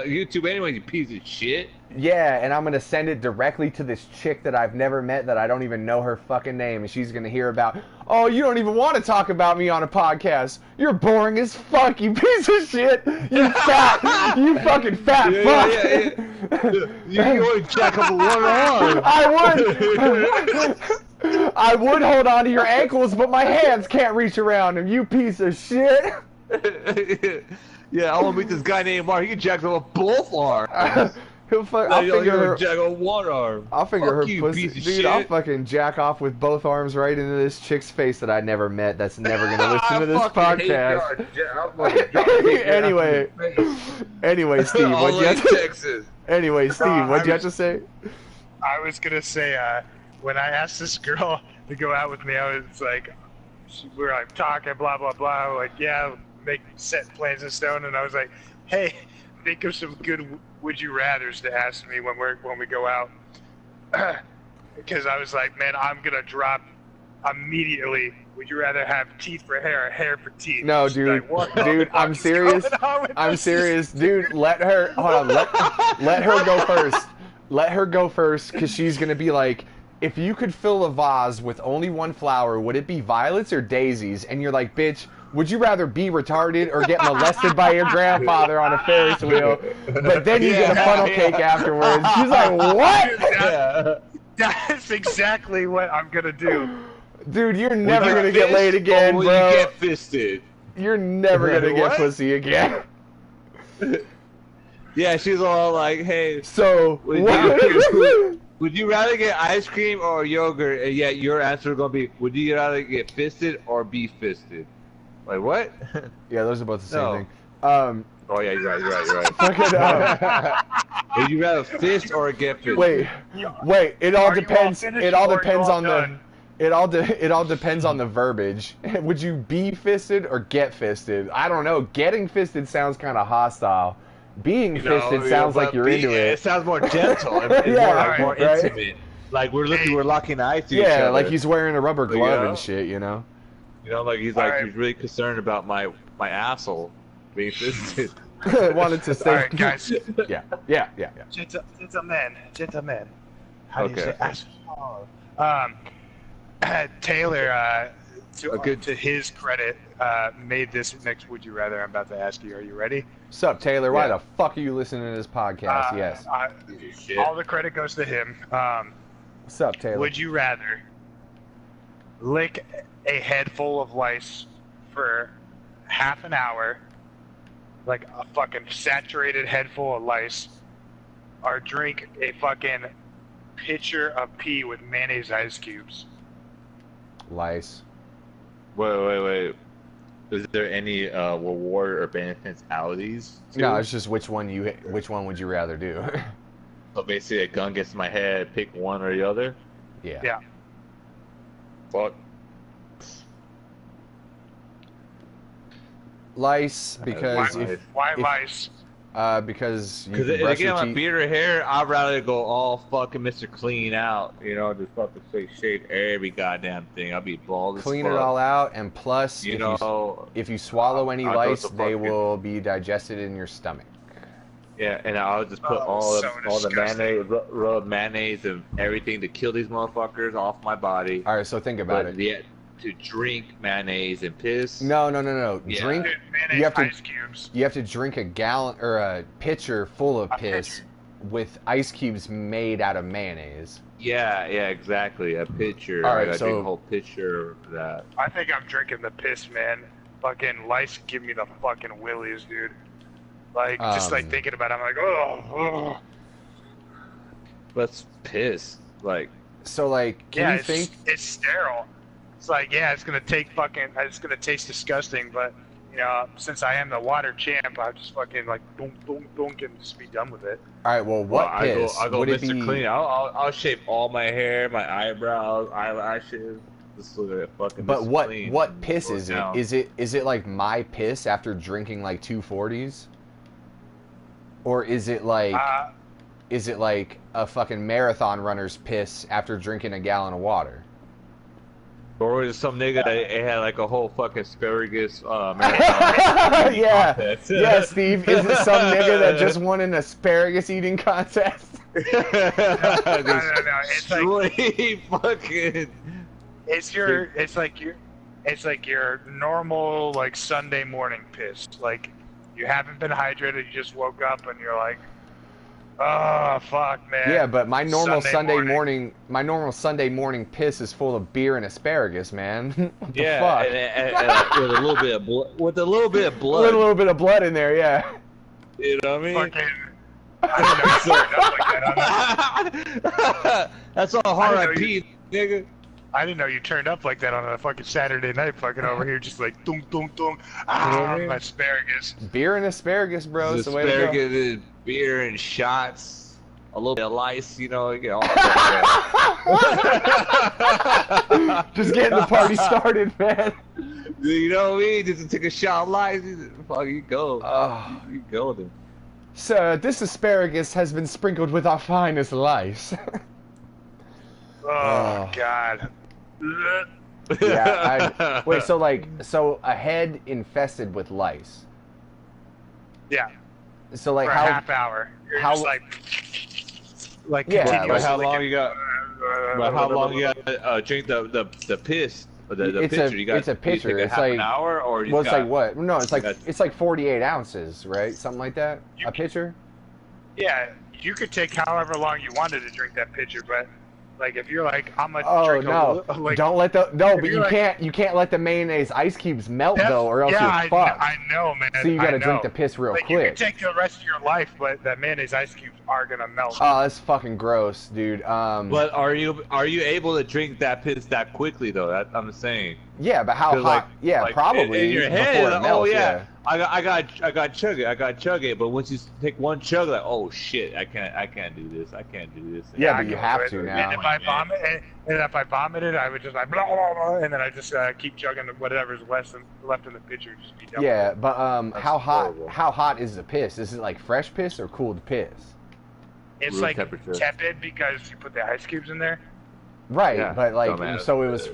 YouTube anyway, you piece of shit. Yeah, and I'm gonna send it directly to this chick that I've never met, that I don't even know her fucking name, and she's gonna hear about. Oh, you don't even want to talk about me on a podcast. You're boring as fuck, you piece of shit. You fat, you fucking fat fuck. Yeah. You would jack up one arm. I would hold on to your ankles, but my hands can't reach around him. You piece of shit. Yeah, I want to meet this guy named Mark. He can jack up both arms. I'll figure her. Jack up one arm. I'll figure her pussy, dude. I'll fucking jack off with both arms right into this chick's face that I never met. That's never gonna listen to this podcast. Anyway, Steve, what'd you have to? Anyway, Steve, what'd you have to say? I was gonna say, when I asked this girl to go out with me, I was like, we were like talking, blah blah blah. Like, yeah, set plans in stone, and I was like, hey, think of some good would you rathers to ask me when we go out, because I was like, man, I'm gonna drop immediately. Would you rather have teeth for hair or hair for teeth? No, dude, dude, I'm serious. I'm serious, dude. Let her let her go first. Let her go first, because she's gonna be like, if you could fill a vase with only one flower, would it be violets or daisies? And you're like, bitch, would you rather be retarded or get molested by your grandfather on a Ferris wheel? But then you get a funnel cake afterwards. She's like, what? That's exactly what I'm gonna do. Dude, you're never gonna get laid again, bro. You get fisted. You're never gonna get pussy again. Yeah, she's all like, hey. So, would you rather get ice cream or yogurt? And yet your answer is gonna be, would you rather get fisted or be fisted? Like what? Yeah, those are both the same thing. Oh yeah, you're right. Would you rather fist or get fisted? Wait. It all depends. It all depends on the. It all depends on the verbiage. Would you be fisted or get fisted? I don't know. Getting fisted sounds kind of hostile. Being fisted sounds like you're into it. It sounds more gentle. It's more intimate. Like we're locking eyes to each other. Yeah, like he's wearing a rubber glove and shit, you know? You know, like he's really concerned about my asshole being fisted. Wanted to stay. All right, guys. Yeah. Gentlemen. How do you say asshole? Taylor, to his credit, made this next Would You Rather I'm about to ask you. Are you ready? Sup, Taylor? Why the fuck are you listening to this podcast? Yes. All the credit goes to him. Sup, Taylor? Would you rather lick a head full of lice for half an hour, like a fucking saturated head full of lice, or drink a fucking pitcher of pee with mayonnaise ice cubes. Lice. Wait. Is there any reward or benefits-alities? No, it's just which one would you rather do? So basically, a gun gets to my head, pick one or the other. Yeah. Yeah. Fuck. Lice, because Why if- lice? because you Because can if brush they get your my teeth. beard or hair, I'd rather go all fucking Mr. Clean out. You know, just fucking straight shave every goddamn thing. I'll be bald as Clean fuck. it all out, and plus, You know, if you swallow any I'll go lice, to they fucking- will be digested in your stomach. yeah, and I'll just put Oh, all so the disgusting. mayonnaise, rub mayonnaise and everything to kill these motherfuckers off my body. All right, so think about But it. yet, to drink mayonnaise and piss. No. Yeah. Drink. Dude, mayonnaise You have to- ice cubes. You have to drink a gallon or a pitcher full of A piss pitcher. with ice cubes made out of mayonnaise. Yeah, exactly. A pitcher. All right, I gotta so- drink a whole pitcher of that. I think I'm drinking the piss, man. Fucking lice give me the fucking willies, dude. Like, just like Um, thinking about it, I'm like, oh. Let's piss. Like, So like, Yeah, can you think? it's sterile. It's like, yeah, it's gonna taste disgusting, but you know, since I am the water champ, I just fucking like dunk and just be done with it. All right, well, what well, piss I go would it Mr. be? Clean. I'll shave all my hair, my eyebrows, eyelashes. Just look at fucking. But Mr. what Clean. piss Go is down. it? Is it like my piss after drinking like 240s? Or is it like a fucking marathon runner's piss after drinking a gallon of water? Or was it some nigga that had like a whole fucking asparagus marathon? Yeah. contest? Yeah, Steve. Is it some nigga that just won an asparagus eating contest? No. It's like Straight fucking. it's like your normal like Sunday morning piss. Like you haven't been hydrated, you just woke up and you're like, oh fuck, man. Yeah, but my normal Sunday my normal Sunday morning piss is full of beer and asparagus, man. What the Yeah, fuck? and, with a little bit of blood. With a little bit of With blood. a little bit of blood in there, yeah. You know what I mean? Fucking, I didn't know you turned up like that. That's all hard I pee, nigga. I didn't know you turned up like that on a fucking Saturday night, fucking over here, just like dunk. You know Ah, what I mean? Beer asparagus. and asparagus, bro. It's the way to go. Asparagus, and beer, and shots. A little bit of lice, you know. You get all that. Just getting the party started, man. You know what I mean? Just to take a shot of lice. Fuck, you go. Oh. You go then. Sir, this asparagus has been sprinkled with our finest lice. Oh, God. Yeah, wait, so a head infested with lice. Yeah, So like for a how half hour. You're how- just like Yeah, But continuously how long licking- you got? But how long you got to drink the piss? The It's pitcher. a- You got, it's a pitcher. You take a It's half like- an hour, or you well, it's got, like what? No, it's like That's- it's like 48 ounces, right? Something like that. You A can- pitcher. Yeah, you could take however long you wanted to drink that pitcher, but like if you're like, I'm gonna Oh drink no! like, Don't let the no, if but you're you like- can't let the mayonnaise ice cubes melt That's- though, or else yeah, you're fucked. I know, man. So you I gotta drink know. the piss real Like you quick. can take the rest of your life, but the mayonnaise ice cubes are gonna melt. Oh, that's fucking gross, dude. But are you able to drink that piss that quickly though? That I'm saying. Yeah, but how 'Cause, hot? like- yeah, like, probably in your head. before it Like, melts. oh yeah, I got chug it. But once you take one chug, like oh shit, I can't do this. I can't do this. Yeah, I but you can have do it. to And now. if I vomit, and if I vomited, I would just like blah blah blah, and then I just keep chugging whatever's left in the pitcher, just be done. Yeah, with it. but That's how horrible. hot is the piss? Is it like fresh piss or cooled piss? It's Room like temperature. tepid because you put the ice cubes in there. Right, Yeah, but like, dumbass. so it was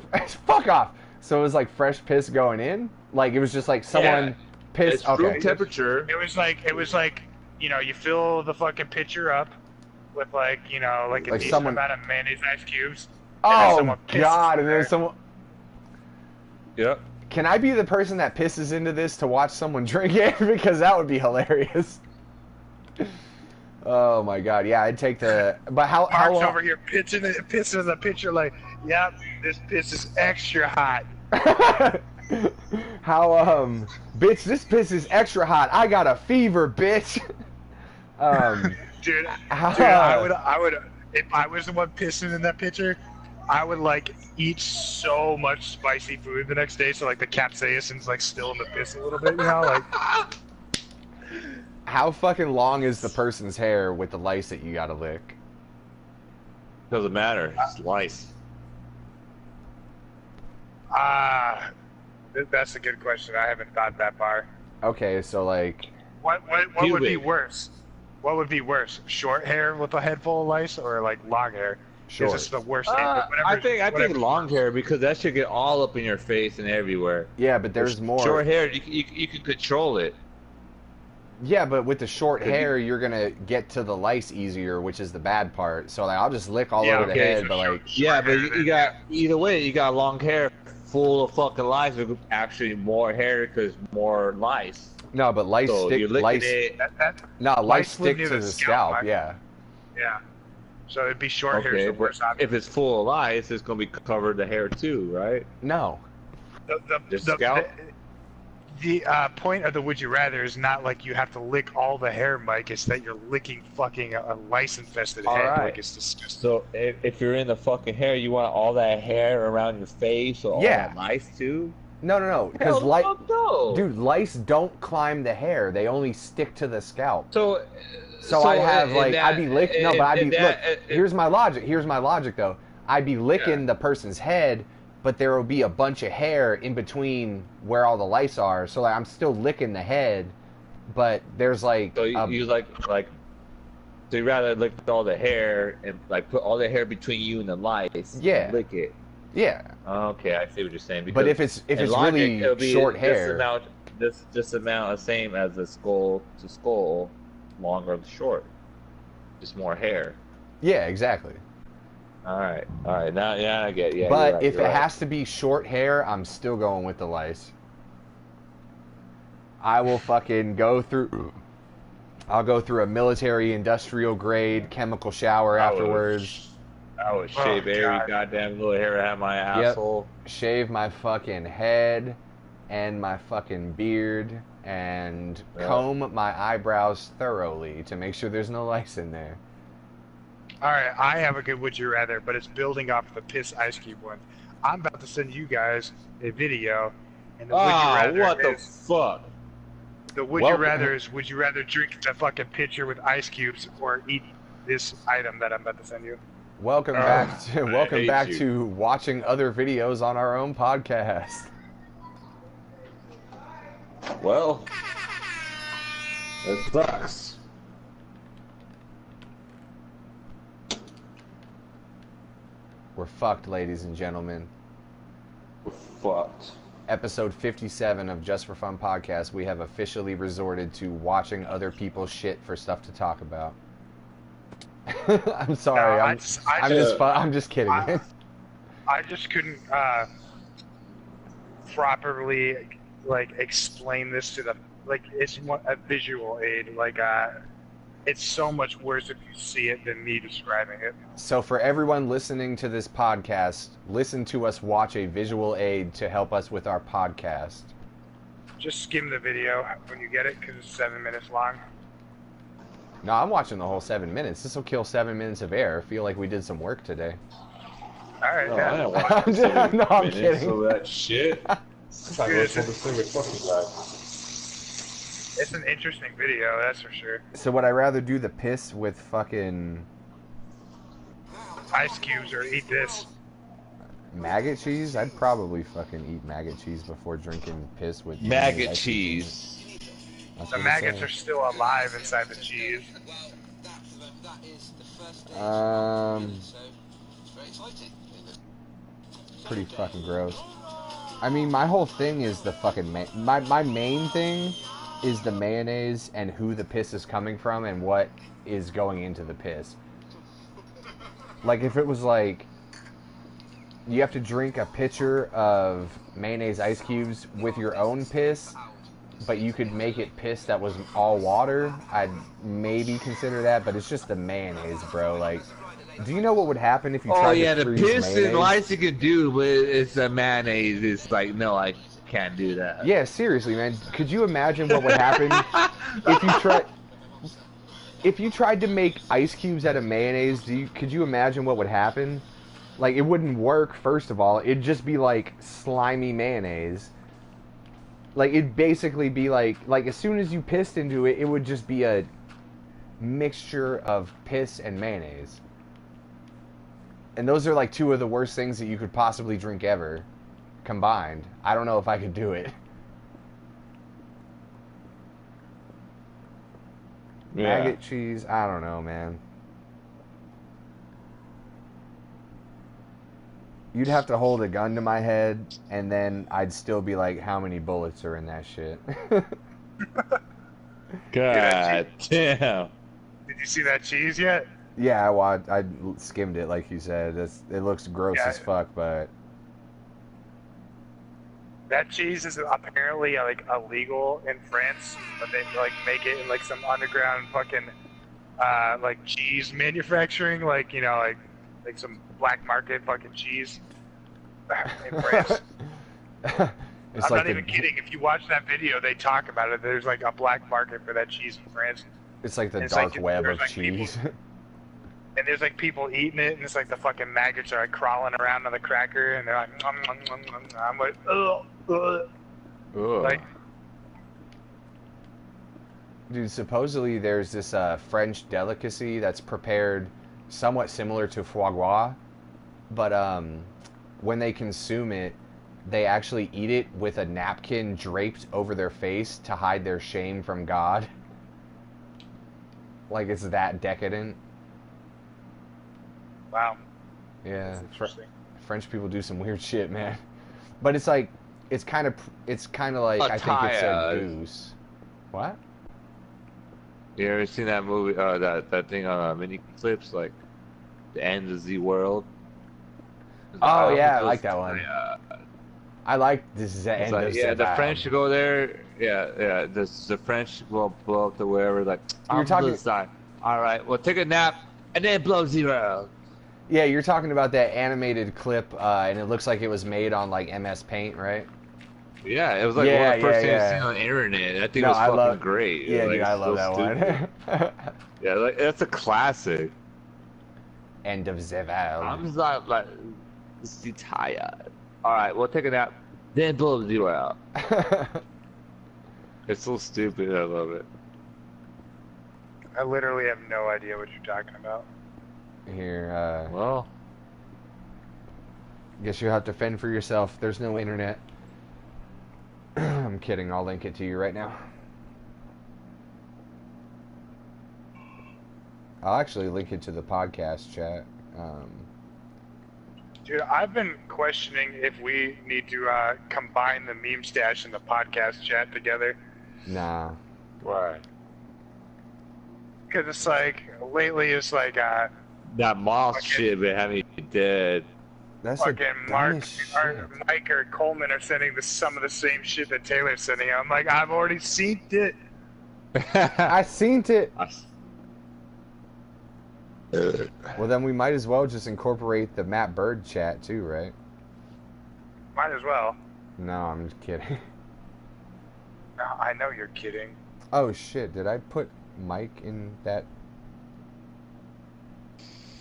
fuck off. So it was like fresh piss going in. Like it was just like someone Yeah. pissed. It's room Okay, temperature. It was like you know, you fill the fucking pitcher up with like you know like a Like decent someone- amount of mayonnaise ice cubes. and then oh someone pisses god, in and then there. someone. Yep. Can I be the person that pisses into this to watch someone drink it? Because that would be hilarious. Oh my god, yeah, I'd take the. But how Mark's long? over here pissing in the picture like, yep, this piss is extra hot. Bitch, this piss is extra hot. I got a fever, bitch. Dude, how, I would, if I was the one pissing in that picture, I would like eat so much spicy food the next day, so like the capsaicin's like still in the piss a little bit, you know, like. how fucking long is the person's hair with the lice that you gotta lick? Doesn't matter. It's lice. That's a good question. I haven't thought that far. Okay, so like, What would be Pubic. worse? What would be worse? Short hair with a head full of lice, or like long hair? short. Is this the worst? I think whatever. long hair, because that should get all up in your face and everywhere. Yeah, but there's more. Short hair, you can control it. Yeah, but with the short If you- hair, you're gonna get to the lice easier, which is the bad part. So like, I'll just lick all Yeah, over the okay, head, so but like, Yeah, but you got either way. You got long hair full of fucking lice. With actually more hair because more lice. no, but lice So stick. you're licking Lice, it. no, lice lice live stick near to the the scalp, scalp. right? Yeah. Yeah. So it'd be short hair. Okay, The worst but option. if it's full of lice, it's gonna be covered the hair too, right? No. The scalp? The point of the would you rather is not like you have to lick all the hair, Mike. It's that you're licking fucking a lice-infested All head. right. Like it's disgusting. So if you're in the fucking hair, you want all that hair around your face or all Yeah. that lice too? No. Because Hell lice, no. dude, lice don't climb the hair. They only stick to the scalp. So So I'd have in like that- I'd be licking. No, in- but I'd in be that- look. Here's my logic. Here's my logic though. I'd be licking the person's head, but there will be a bunch of hair in between where all the lice are. So like, I'm still licking the head, but there's like So you like so you rather lick all the hair and like put all the hair between you and the lice. Yeah. And lick it. yeah. Okay, I see what you're saying. But Because if in it's logic, really it'll be short hair, this amount the same as the skull to skull, longer or short, just more hair. yeah, exactly. All right. Now, yeah, I get. Yeah. but you're right, if you're it right. has to be short hair, I'm still going with the lice. I will fucking go through. I'll go through a military industrial grade chemical shower afterwards. I would Oh, shave every God. goddamn little hair out of my asshole. Shave my fucking head and my fucking beard and Yeah. comb my eyebrows thoroughly to make sure there's no lice in there. All right, I have a good would you rather, but it's building off the piss ice cube one. I'm about to send you guys a video, and the would you Ah, rather what the is fuck? the would Well- you rather is would you rather drink the fucking pitcher with ice cubes or eat this item that I'm about to send you? Welcome back to I welcome hate back you. to watching other videos on our own podcast. Well, it sucks. We're fucked, ladies and gentlemen. We're fucked. Episode 57 of Just for Fun podcast, we have officially resorted to watching other people's shit for stuff to talk about. I'm sorry. No, I'm just kidding. I just couldn't properly like explain this to the like it's a visual aid like it's so much worse if you see it than me describing it. So for everyone listening to this podcast, listen to us watch a visual aid to help us with our podcast. Just skim the video when you get it because it's 7 minutes long. No, I'm watching the whole 7 minutes. This will kill 7 minutes of air. I feel like we did some work today. All right, No, yeah. I don't want I'm just- no, I'm minutes kidding. of that shit. It's not Dude, gonna smoke a cigarette fucking guy. It's an interesting video, that's for sure. So would I rather do the piss with fucking Ice cubes or eat this. maggot cheese? I'd probably fucking eat maggot cheese before drinking piss with Maggot ice cheese. cubes. That's The what it maggots says. are still alive inside the cheese. Pretty fucking gross. I mean, my whole thing is the fucking my main thing is the mayonnaise and who the piss is coming from and what is going into the piss. Like if it was like you have to drink a pitcher of mayonnaise ice cubes with your own piss, but you could make it piss that was all water, I'd maybe consider that. But it's just the mayonnaise, bro. Like, do you know what would happen if you tried to the freeze piss and mayonnaise? lice you could do, but it's the mayonnaise. It's like, no, I can't do that. Yeah, seriously, man. Could you imagine what would happen if you tried to make ice cubes out of mayonnaise? Could you imagine what would happen? Like, it wouldn't work, first of all. It'd just be like slimy mayonnaise. Like, it'd basically be like as soon as you pissed into it, it would just be a mixture of piss and mayonnaise. And those are like two of the worst things that you could possibly drink ever combined. I don't know if I could do it. Yeah. Maggot cheese, I don't know, man. You'd have to hold a gun to my head, and then I'd still be like, how many bullets are in that shit? God damn. Did you see that cheese yet? Yeah, I skimmed it, like you said. It looks gross as fuck, but... That cheese is apparently like illegal in France, but they like make it in like some underground fucking like cheese manufacturing, like you know, like some black market fucking cheese in France. It's I'm like not even kidding. If you watch that video, they talk about it. There's like a black market for that cheese in France. It's like the It's dark like- web there's of like cheese. And there's like people eating it, and it's like the fucking maggots are like crawling around on the cracker, and they're like, nom, nom, nom, nom. I'm like, ugh, ugh. Ugh. Like, Dude, supposedly there's this French delicacy that's prepared somewhat similar to foie gras, but when they consume it, they actually eat it with a napkin draped over their face to hide their shame from God. Like, it's that decadent. wow. Yeah, That's interesting. French people do some weird shit, man. But it's like, it's kind of like, I think it's a Attire. goose. What? You ever seen that movie, that thing on mini clips, like The End of the World? Oh, yeah, I Those- like that one. Yeah, I like this is the it's end like, of yeah, the Savannah. French go there. Yeah. The French will blow up the wherever. Like, You're I'm talking- this side. All right, well, take a nap and then blow zero. Yeah, you're talking about that animated clip, and it looks like it was made on like MS Paint, right? Yeah, it was like Yeah, one of the first yeah, things yeah. I've seen on the internet. That thing No, was I fucking love- great. Yeah, Like, dude, I love so that stupid. one. Yeah, like that's a classic. End of Zavelle. I'm not like tired. All right, we'll take a nap, then blow zero out. It's so stupid. I love it. I literally have no idea what you're talking about. Here, Well, guess you'll have to fend for yourself. There's no internet. I'm kidding. I'll link it to you right now. I'll actually link it to the podcast chat. Dude, I've been questioning if we need to combine the meme stash and the podcast chat together. Nah. why? Because it's like, lately it's like, That moth Okay. shit been having me dead. That's the fucking Mark dumbest or shit. Mike or Coleman are sending some of the same shit that Taylor's sending. I'm like, I've already seen it. I seen it. Uh, Well, then we might as well just incorporate the Matt Bird chat too, right? Might as well. No, I'm just kidding. No, I know you're kidding. Oh shit, did I put Mike in that?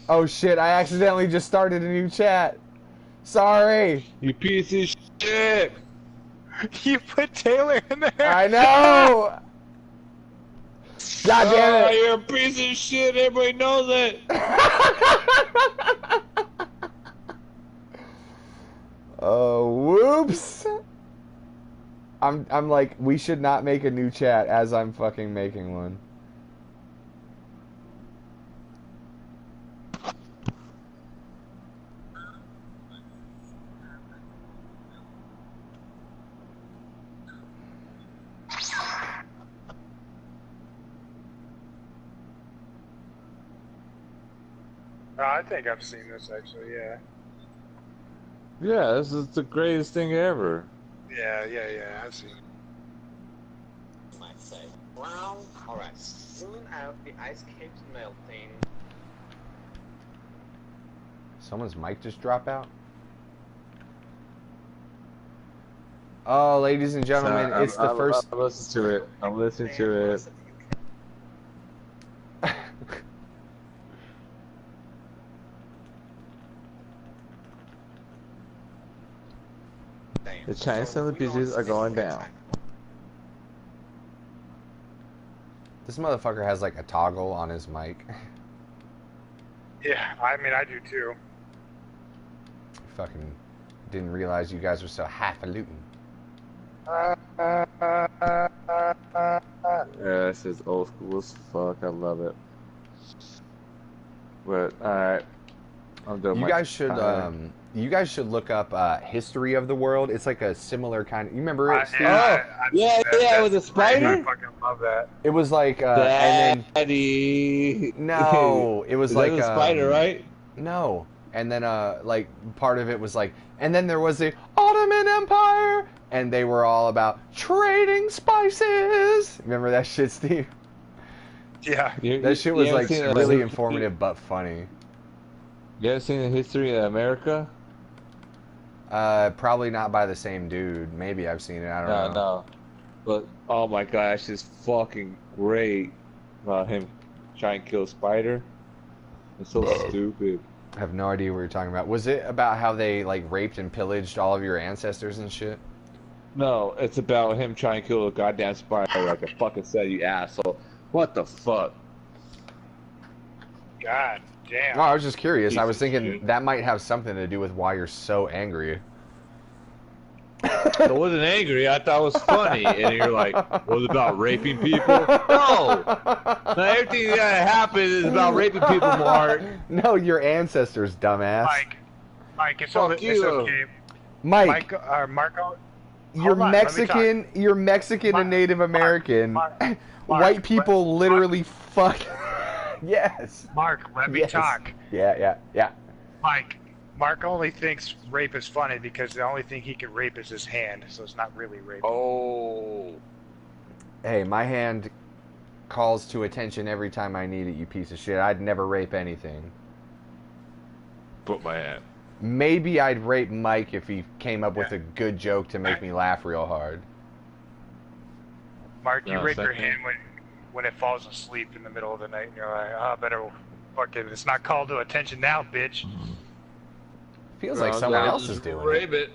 Oh shit, I accidentally just started a new chat. Sorry. You piece of shit! You put Taylor in there. I know. God Oh, damn it. you're a piece of shit. Everybody knows it. Oh, whoops. I'm like, we should not make a new chat as I'm fucking making one. Oh, I think I've seen this actually. Yeah. Yeah, this is the greatest thing ever. Yeah. I've seen it. say? Well, alright. Soon as the ice keeps melting. Someone's mic just drop out? Oh, ladies and gentlemen, it's the first... I'm listening to it. I'm listening to it. The Chinese celebrities are going down. This motherfucker has like a toggle on his mic. Yeah, I mean, I do too. Fucking didn't realize you guys were so highfalutin. Yeah, this is old school as fuck. I love it. But alright, I'm done. You guys should look up History of the World. It's like a similar kind of. You remember it, Steve? Yeah, with the spider. I fucking love that. It was like and Daddy. then no, it was like the spider, right? No, and then like part of it was like, and then there was the Ottoman Empire, and they were all about trading spices. Remember that shit, Steve? Yeah. That shit was like really informative but funny. You ever seen the History of America? Probably not by the same dude. Maybe I've seen it. I don't know. No. But oh my gosh, it's fucking great about him trying to kill a spider. It's so stupid. I have no idea what you're talking about. Was it about how they like raped and pillaged all of your ancestors and shit? No, it's about him trying to kill a goddamn spider like I fucking said, you asshole. What the fuck? God damn. Oh, I was just curious. I was Jesus thinking shit. that might have something to do with why you're so angry. I wasn't angry. I thought it was funny. And you're like, was it about raping people? No! Not everything that happened is about raping people, Mark. No, your ancestors, dumbass. Mike, it's, Fuck it's you. okay. Mike, Marco, you're hold on, let me Mexican. You're Mexican and Native American. Mark, White people literally fuck. Yes. Mark, let me Yes. talk. Yeah. Mike, Mark only thinks rape is funny because the only thing he can rape is his hand, so it's not really rape. Oh. Hey, my hand calls to attention every time I need it, you piece of shit. I'd never rape anything. Put my hand. Maybe I'd rape Mike if he came up with a good joke to make me laugh real hard. Mark, you No, rape your second. hand when it falls asleep in the middle of the night, and you're like, oh, better fucking, it's not called to attention now, bitch. Feels like someone else is doing it. Rape it.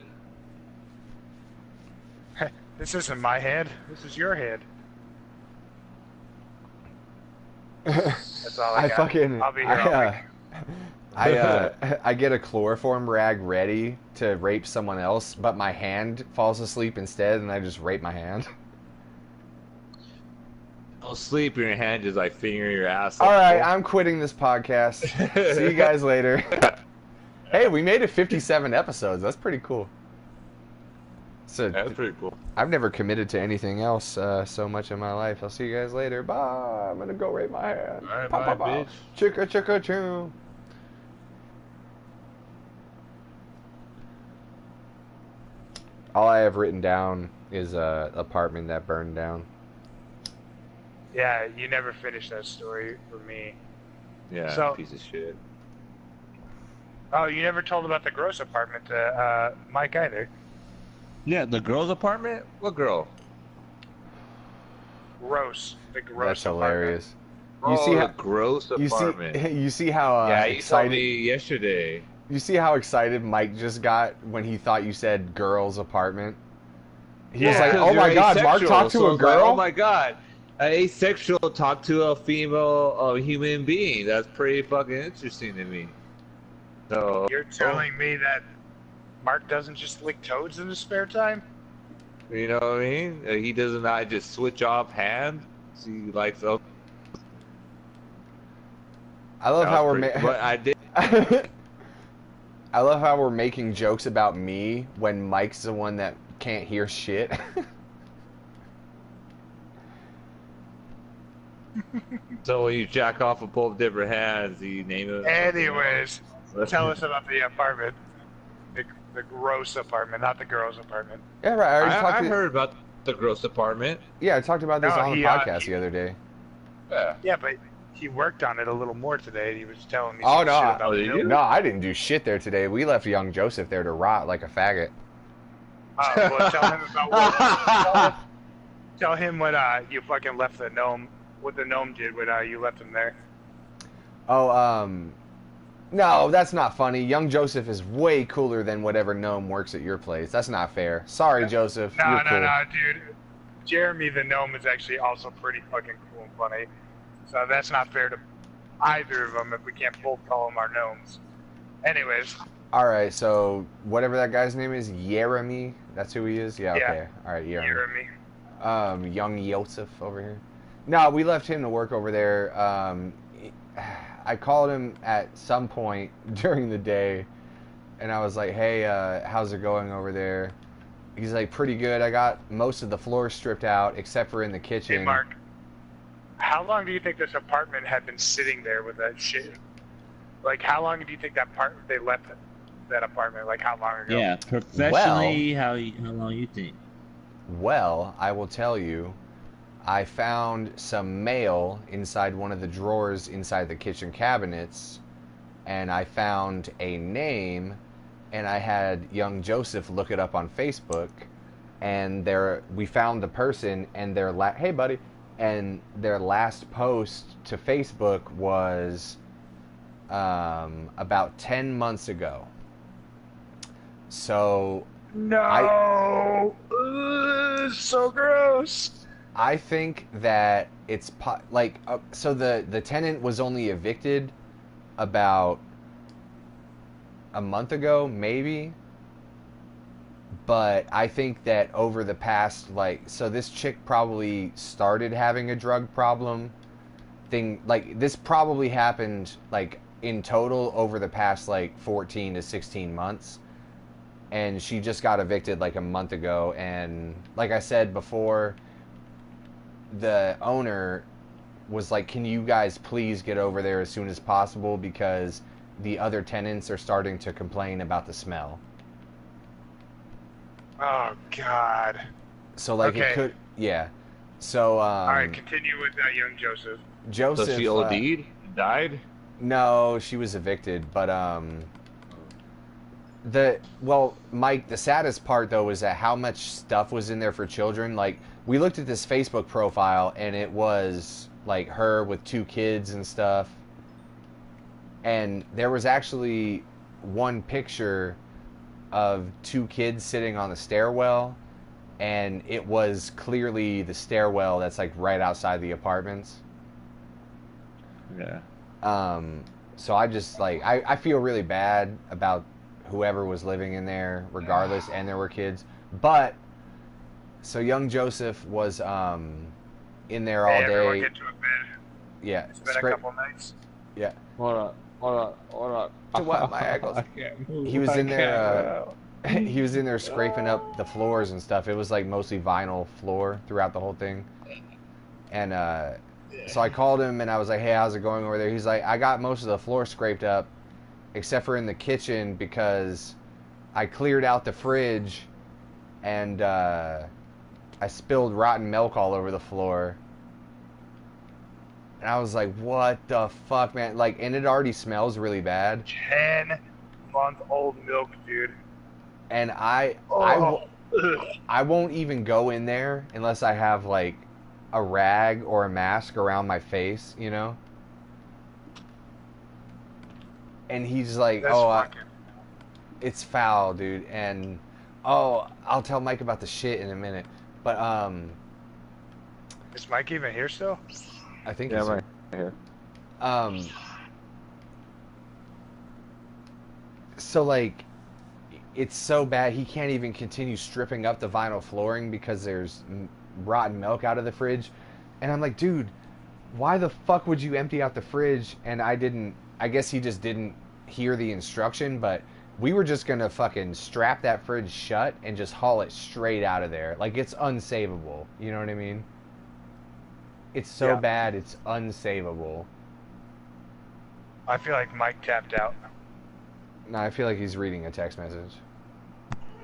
This isn't my hand. This is your hand. That's all I got. I'll be here all week. I get a chloroform rag ready to rape someone else, but my hand falls asleep instead, and I just rape my hand. I'll sleep in your hand just like fingering your ass. All right, I'm quitting this podcast. See you guys later. Hey, we made it 57 episodes. That's pretty cool. So That's pretty cool. I've never committed to anything else so much in my life. I'll see you guys later. Bye. I'm gonna go rape my hand. All right, Pow, bye, pow, pow. bitch. Chicka chicka choo. All I have written down is a apartment that burned down. Yeah, you never finished that story for me. Yeah, So- piece of shit. Oh, you never told about the gross apartment to Mike either. Yeah, the girl's apartment? What girl? Gross. The gross That's apartment. hilarious. Oh, see the how- gross apartment. You see how yeah, you told excited me yesterday. you see how excited Mike just got when he thought you said girl's apartment. He was Yeah, like, Because "Oh my you're God, Mark asexual, talked to so a it's like, girl." oh my God, an asexual talk to a female, a human being. That's pretty fucking interesting to me. So You're telling me that Mark doesn't just lick toads in his spare time? you know what I mean? He doesn't not just switch off hand. He likes up. I love how we're But I did. I love how we're making jokes about me when Mike's the one that can't hear shit. So when you jack off with both different hands, you name it. Anyways, tell us about the apartment. The gross apartment, not the girl's apartment. Yeah, right. I already talked I to heard about. The gross apartment. Yeah, I talked about this No, on the he, podcast the other day. Yeah. Yeah, but he worked on it a little more today. He was telling me Oh, some no, shit I- about Oh, the did you? building. No, I didn't do shit there today. We left young Joseph there to rot like a faggot. Well, tell him about what. Tell him what you fucking left the gnome. What the gnome did when you left him there. Oh, no, that's not funny. Young Joseph is way cooler than whatever gnome works at your place. That's not fair. Sorry, Joseph. No, You're cool. no, dude. Jeremy the gnome is actually also pretty fucking cool and funny. So that's not fair to either of them if we can't both call them our gnomes. Anyways, All right, so whatever that guy's name is, Jeremy. That's who he is. Yeah. Yeah. Okay. All right, Jeremy. Jeremy. Young Joseph over here. No, we left him to work over there. I called him at some point during the day, and I was like, "Hey, how's it going over there?" He's like, "Pretty good. I got most of the floors stripped out, except for in the kitchen." Hey, Mark. How long do you think this apartment had been sitting there with that shit? Like, how long do you think they left that apartment? Like, how long ago? Yeah, professionally, how long you think? Well, I will tell you, I found some mail inside one of the drawers inside the kitchen cabinets, and I found a name, and I had young Joseph look it up on Facebook, and we found the person, and hey buddy, and their last post to Facebook was about 10 months ago. So No. Ugh, so gross. I think that it's so the tenant was only evicted about a month ago, maybe. But I think that over the past so this chick probably started having a drug problem thing. Like, this probably happened in total over the past 14 to 16 months. And she just got evicted a month ago, and like I said before, the owner was like, "Can you guys please get over there as soon as possible, because the other tenants are starting to complain about the smell." Oh, God. So Okay. it could, yeah. So All right, continue with young Joseph. Joseph. So she OD'd? Died? No, she was evicted, but Mike, the saddest part though is that how much stuff was in there for children. Like, we looked at this Facebook profile, and it was her with 2 kids and stuff. And there was actually one picture of 2 kids sitting on the stairwell, and it was clearly the stairwell that's right outside the apartments. Yeah. So I just I feel really bad about whoever was living in there, regardless, and there were kids. But so young Joseph was in there all Hey, everyone day. get to a bed. Yeah, It's been a couple nights. Yeah, Hold on. To what, my ankles? He was in there. He was in there scraping up the floors and stuff. It was mostly vinyl floor throughout the whole thing. And so I called him, and I was like, "Hey, how's it going over there?" He's like, "I got most of the floor scraped up, except for in the kitchen, because I cleared out the fridge, and I spilled rotten milk all over the floor." And I was like, "What the fuck, man?" And it already smells really bad. 10-month-old milk, dude. And I Ugh. won't even go in there unless I have a rag or a mask around my face, you know? And he's like, That's "Oh, fucking... it's foul, dude." And I'll tell Mike about the shit in a minute. But Is Mike even here still? I think Yeah, he's right here. So it's so bad he can't even continue stripping up the vinyl flooring because there's rotten milk out of the fridge. And I'm like, "Dude, why the fuck would you empty out the fridge?" And I guess he just didn't hear the instruction, but we were just gonna fucking strap that fridge shut and just haul it straight out of there. It's unsavable, you know what I mean? It's so Yeah. bad, it's unsavable. I feel like Mike tapped out. No, I feel like he's reading a text message.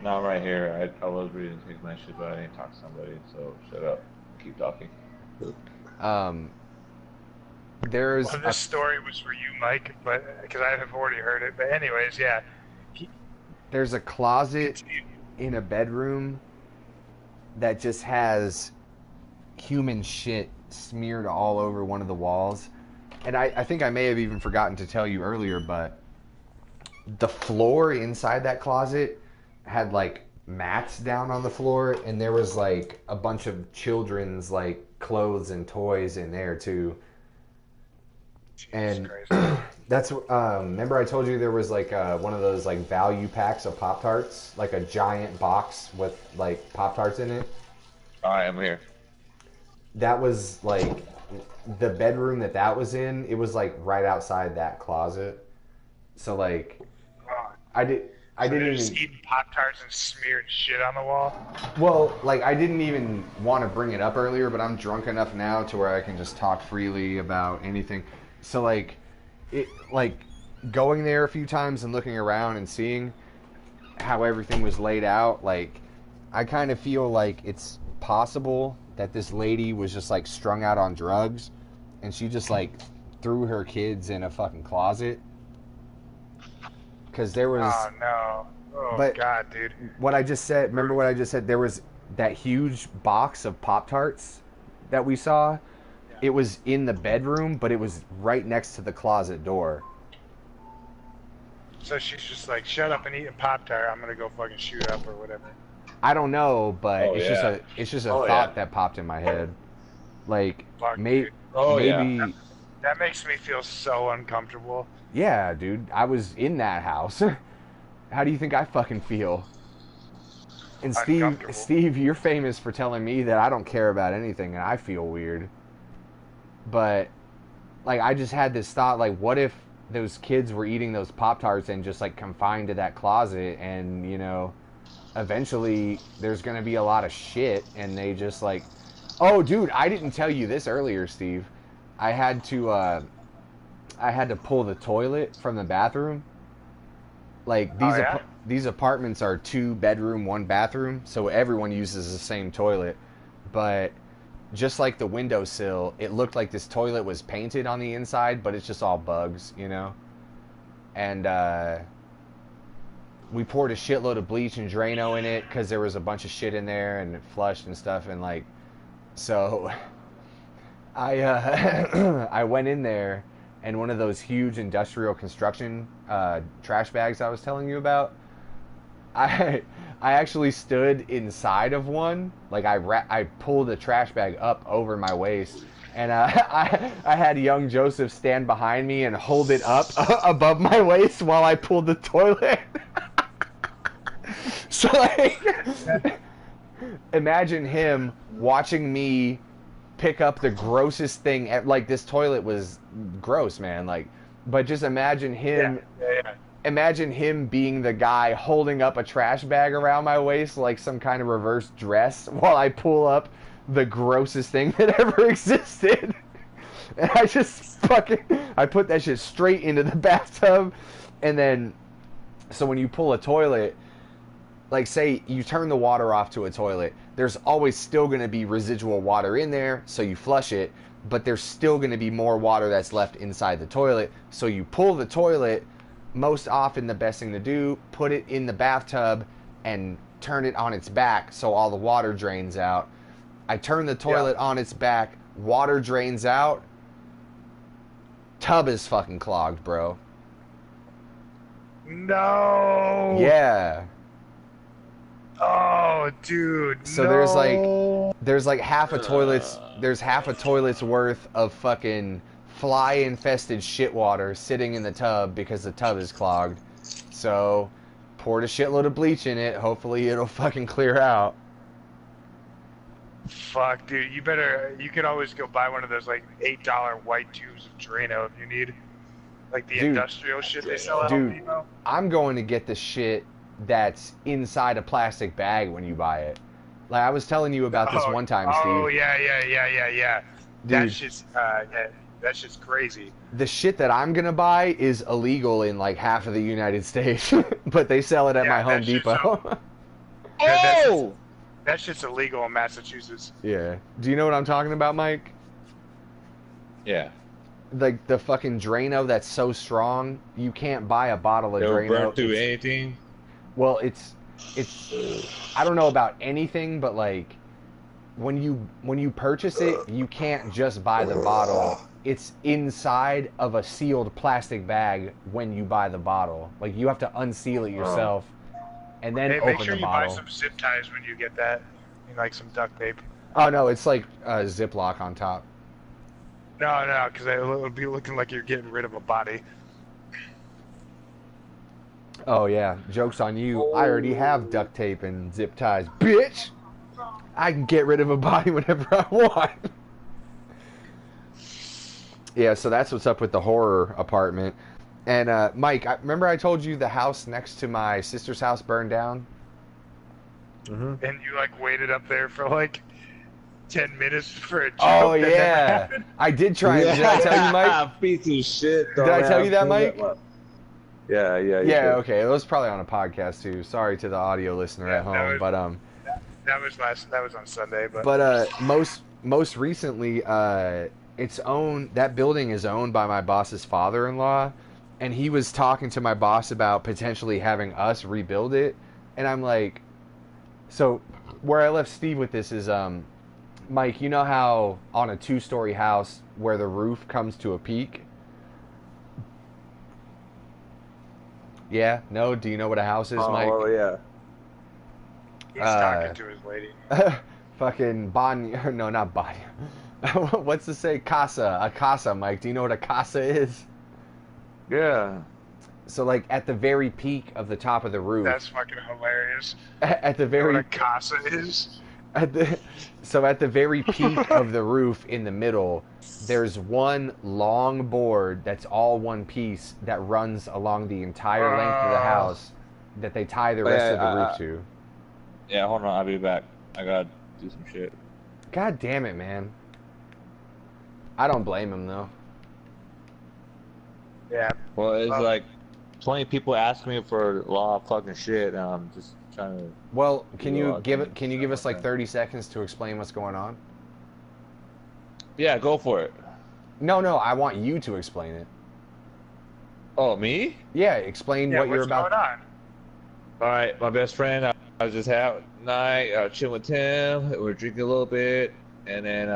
No, I'm right here. I was reading take my shit, but I didn't talk to somebody, so shut up. Keep talking. There's Well, this story was for you, Mike, but because I have already heard it. But anyways, yeah. there's a closet in a bedroom that just has human shit smeared all over one of the walls. And I think I may have even forgotten to tell you earlier, but the floor inside that closet had like mats down on the floor, and there was like a bunch of children's like clothes and toys in there too. And that's remember I told you there was like one of those like value packs of Pop-Tarts, like a giant box with like Pop-Tarts in it. Alright, I'm here. That was like the bedroom that was in. It was like right outside that closet. So like I didn't just even eating Pop-Tarts and smeared shit on the wall. well, like I didn't even want to bring it up earlier, but I'm drunk enough now to where I can just talk freely about anything. So like it like going there a few times and looking around and seeing how everything was laid out, like I kind of feel like it's possible that this lady was just like strung out on drugs and she just like threw her kids in a fucking closet. Because there was Oh no! Oh but god, dude! what I just said, remember what I just said? There was that huge box of Pop-Tarts that we saw. It was in the bedroom, but it was right next to the closet door. So she's just like, shut up and eat a Pop-Tart. I'm gonna go fucking shoot up or whatever. I don't know, but Oh, it's yeah. just a Oh, thought yeah. that popped in my head. Like Fuck, maybe dude. Oh, yeah. maybe That makes me feel so uncomfortable. yeah, dude. I was in that house. How do you think I fucking feel? And Uncomfortable. Steve, you're famous for telling me that I don't care about anything and I feel weird. But like I just had this thought, like what if those kids were eating those Pop-Tarts and just like confined to that closet, and you know, eventually there's gonna be a lot of shit and they just like, oh dude, I didn't tell you this earlier, Steve. I had to pull the toilet from the bathroom. Like these Oh, yeah? these apartments are 2 bedroom, 1 bathroom, so everyone uses the same toilet. But just like the windowsill, it looked like this toilet was painted on the inside, but it's just all bugs, you know? And we poured a shitload of bleach and Drano in it because there was a bunch of shit in there and it flushed and stuff. And like, so I I went in there, and one of those huge industrial construction trash bags I was telling you about, I actually stood inside of one. Like I pulled the trash bag up over my waist, and I had young Joseph stand behind me and hold it up above my waist while I pulled the toilet. So like, imagine him watching me pick up the grossest thing. Like this toilet was gross, man. Like, but just imagine him. Yeah. Imagine him being the guy holding up a trash bag around my waist like some kind of reverse dress while I pull up the grossest thing that ever existed. And I just I put that shit straight into the bathtub. And then, so when you pull a toilet, like say you turn the water off to a toilet, there's always still going to be residual water in there, so you flush it, but there's still going to be more water that's left inside the toilet. So you pull the toilet. Most often the best thing to do, put it in the bathtub and turn it on its back so all the water drains out. I turn the toilet on its back, water drains out, tub is fucking clogged, bro. No. Yeah. Oh, dude. So no. there's like half a toilet's worth of fucking fly infested shit water sitting in the tub because the tub is clogged. So poured a shitload of bleach in it. Hopefully it'll fucking clear out. Fuck, dude. You could always go buy one of those like $8 white tubes of Drano if you need. Like the industrial shit they sell at Home Depot. I'm going to get the shit that's inside a plastic bag when you buy it. Like I was telling you about this one time, Steve. Oh yeah. Dude. That's just crazy. The shit that I'm gonna buy is illegal in like half of the United States, but they sell it at my Home Depot. Oh! That shit's illegal in Massachusetts. Yeah. Do you know what I'm talking about, Mike? Yeah. Like the fucking Drano that's so strong, you can't buy a bottle of They'll Drano. burn through anything. Well, it's I don't know about anything, but like when you purchase it, you can't just buy the bottle. It's inside of a sealed plastic bag when you buy the bottle. Like you have to unseal it yourself and then Hey, open make sure the you bottle. buy some zip ties when you get that. You like some duct tape. Oh no, it's like a Ziploc on top. No, because it'll be looking like you're getting rid of a body. Oh yeah, joke's on you. I already have duct tape and zip ties, bitch. I can get rid of a body whenever I want. Yeah, so that's what's up with the horror apartment. And Mike, remember I told you the house next to my sister's house burned down? Mm-hmm. And you like waited up there for like 10 minutes for a joke. Oh that never yeah, happened? I did try. Did I tell you, Mike? Piece of shit. Did I tell you that, Mike? Yeah. Yeah, okay. It was probably on a podcast too. Sorry to the audio listener at home, that was- but That was on Sunday, but most recently, that building is owned by my boss's father-in-law, and he was talking to my boss about potentially having us rebuild it, and I'm like, so where I left Steve with this is, Mike, you know how on a 2-story house where the roof comes to a peak? Yeah? No? Do you know what a house is, Mike? Oh yeah. he's talking to his lady. Fucking Bonnie, no, not Bonnie. What's to say? Casa. A casa, Mike. Do you know what a casa is? Yeah. So, like, at the very peak of the top of the roof. That's fucking hilarious. At the You know very... what a casa is? At the very peak of the roof in the middle, there's one long board that's all one piece that runs along the entire length of the house that they tie the rest of the roof to. Yeah, hold on. I'll be back. I gotta do some shit. God damn it, man. I don't blame him, though. Yeah. Well, it's like 20 people asking me for a lot of fucking shit, and I'm just trying to. Well, can Yeah, you I give think us so, like okay. 30 seconds to explain what's going on? Yeah, go for it. No, I want you to explain it. Oh, me? Yeah, explain Yeah, what you're what's about. going on? All right, my best friend. I was just having a night, chilling with Tim. We were drinking a little bit, and then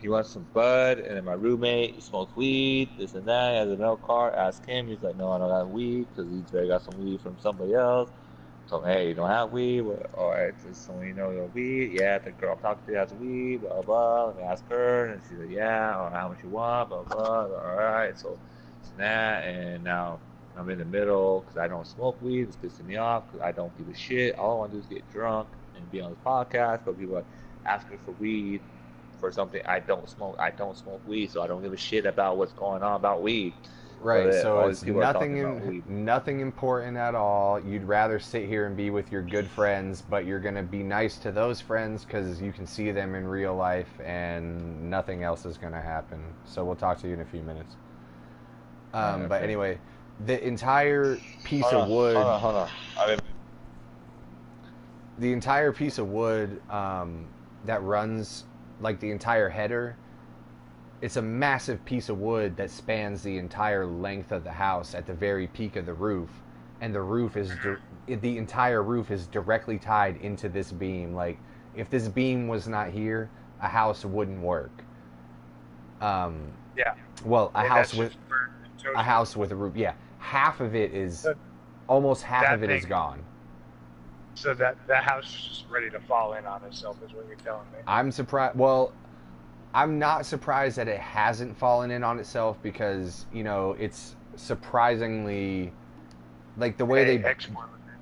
he wants some bud. And then my roommate, he smokes weed, this and that. He has a rental car. Ask him. He's like, no, I don't got weed, because he's already got some weed from somebody else. So hey, you don't have weed? Well, all right, just so you know, you have weed. Yeah, the girl I'm talking to has weed. Blah blah. Let me ask her, and she said, yeah. Or how much you want? Blah blah. All right, so it's that, and now. I'm in the middle because I don't smoke weed. It's pissing me off because I don't give a shit. All I want to do is get drunk and be on this podcast. But people are asking for weed for something I don't smoke. I don't smoke weed, so I don't give a shit about what's going on about weed. Right, But, so all it's these people are talking about weed. nothing important at all. You'd rather sit here and be with your good friends, but you're going to be nice to those friends because you can see them in real life and nothing else is going to happen. So we'll talk to you in a few minutes. Okay. But anyway, the entire piece Hold of on, wood... Hold on. The entire piece of wood that runs, like the entire header, it's a massive piece of wood that spans the entire length of the house at the very peak of the roof, and the roof is the entire roof is directly tied into this beam. Like, if this beam was not here, a house wouldn't work. Yeah. Well, And house that's with just burnt and toasted. a house with a roof. Yeah, half of it is almost half that of it is thing- gone. So that house is just ready to fall in on itself, is what you're telling me. I'm surprised. Well, I'm not surprised that it hasn't fallen in on itself because, you know, it's surprisingly, like the way Hey, they export with it.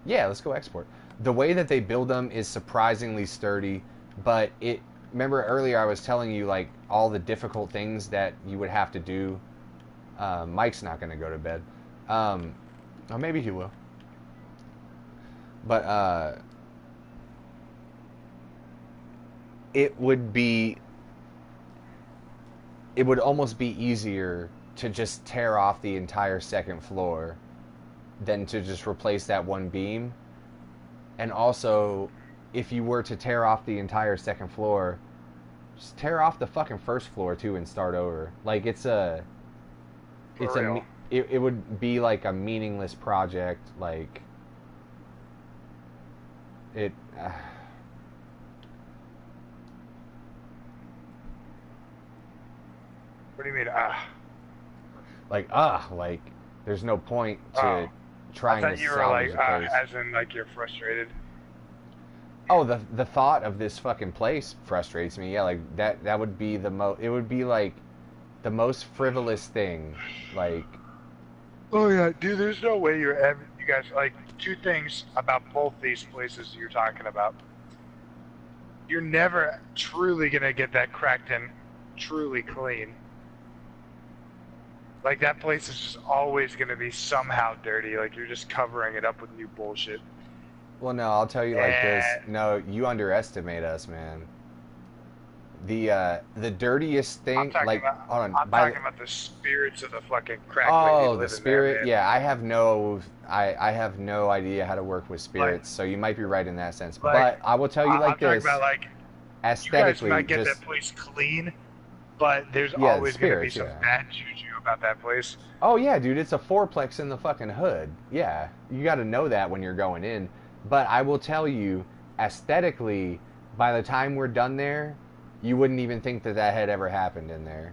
Yeah, let's go export. The way that they build them is surprisingly sturdy, but remember earlier I was telling you like all the difficult things that you would have to do. Mike's not going to go to bed. Or maybe he will. But it would almost be easier to just tear off the entire second floor than to just replace that one beam. And also, if you were to tear off the entire second floor, just tear off the fucking first floor too and start over. Like it would be like a meaningless project. Like it. What do you mean? Like there's no point to trying to you were salvage like, the place. as in like you're frustrated. Oh, the thought of this fucking place frustrates me. Yeah, like that would be it would be like the most frivolous thing. Like, Oh yeah, dude. There's no way you guys like two things about both these places you're talking about. You're never truly gonna get that Crackton truly clean. Like that place is just always gonna be somehow dirty. Like you're just covering it up with new bullshit. well, no, I'll tell you like this. No, you underestimate us, man. The dirtiest thing, I'm talking like, about, hold on, I'm talking about the spirits of the fucking crack lady oh, living the spirit. there, man. Yeah, I have no idea how to work with spirits, so you might be right in that sense. Like, but I will tell you like I'm this. talking about like Aesthetically, you guys might get just that place clean, but there's Yeah, always going to be spirits, some yeah. bad juju about that place. oh yeah, dude, it's a fourplex in the fucking hood. Yeah, you got to know that when you're going in. But I will tell you, aesthetically, by the time we're done there, you wouldn't even think that had ever happened in there.